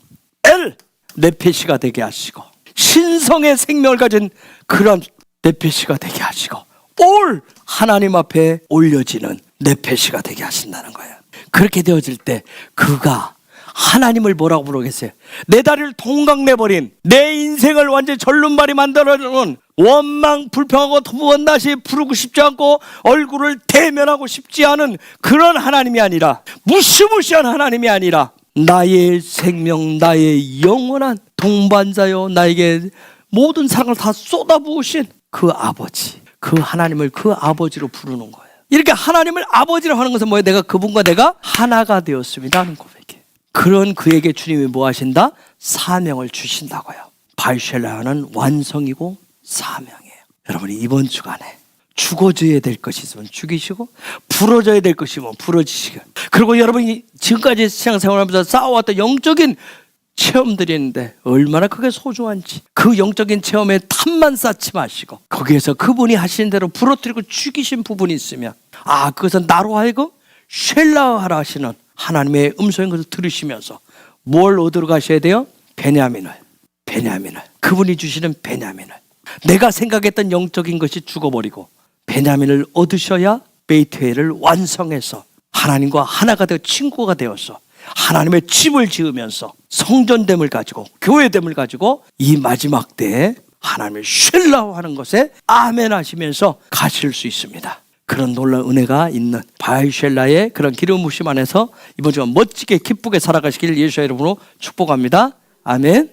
네페시가 되게 하시고 신성의 생명을 가진 그런 네페시가 되게 하시고 하나님 앞에 올려지는 네페시가 되게 하신다는 거예요. 그렇게 되어질 때 그가 하나님을 뭐라고 부르겠어요? 내 다리를 동강내버린 내 인생을 완전히 절름발이 만들어놓은 원망 불평하고 무엇다시 부르고 싶지 않고 얼굴을 대면하고 싶지 않은 그런 하나님이 아니라 무시무시한 하나님이 아니라 나의 생명 나의 영원한 동반자요 나에게 모든 사랑을 다 쏟아부으신 그 아버지 그 하나님을 그 아버지로 부르는 거예요. 이렇게 하나님을 아버지라고 하는 것은 뭐예요? 내가 그분과 내가 하나가 되었습니다 하는 고백이에요. 그런 그에게 주님이 뭐 하신다? 사명을 주신다고요. 바이쉘라는 완성이고 사명이에요. 여러분이 이번 주간에 죽어줘야 될 것이 있으면 죽이시고 부러져야 될 것이면 부러지시고, 그리고 여러분이 지금까지 신앙생활하면서 쌓아왔던 영적인 체험들이 있는데 얼마나 그게 소중한지 그 영적인 체험에 탐만 쌓지 마시고 거기에서 그분이 하신 대로 부러뜨리고 죽이신 부분이 있으면 그것은 나로 하여금 쉘라하라 하시는 하나님의 음성인 것을 들으시면서 뭘 얻으러 가셔야 돼요? 베냐민을 그분이 주시는 베냐민을, 내가 생각했던 영적인 것이 죽어버리고 베냐민을 얻으셔야 베이트웨이를 완성해서 하나님과 하나가 되어 친구가 되어서 하나님의 집을 지으면서 성전됨을 가지고 교회됨을 가지고 이 마지막 때에 하나님의 쉘라하는 것에 아멘 하시면서 가실 수 있습니다. 그런 놀라운 은혜가 있는 바이쉘라의 그런 기름 부으심 안에서 이번 주간 멋지게 기쁘게 살아가시길 예수의 이름으로 축복합니다. 아멘.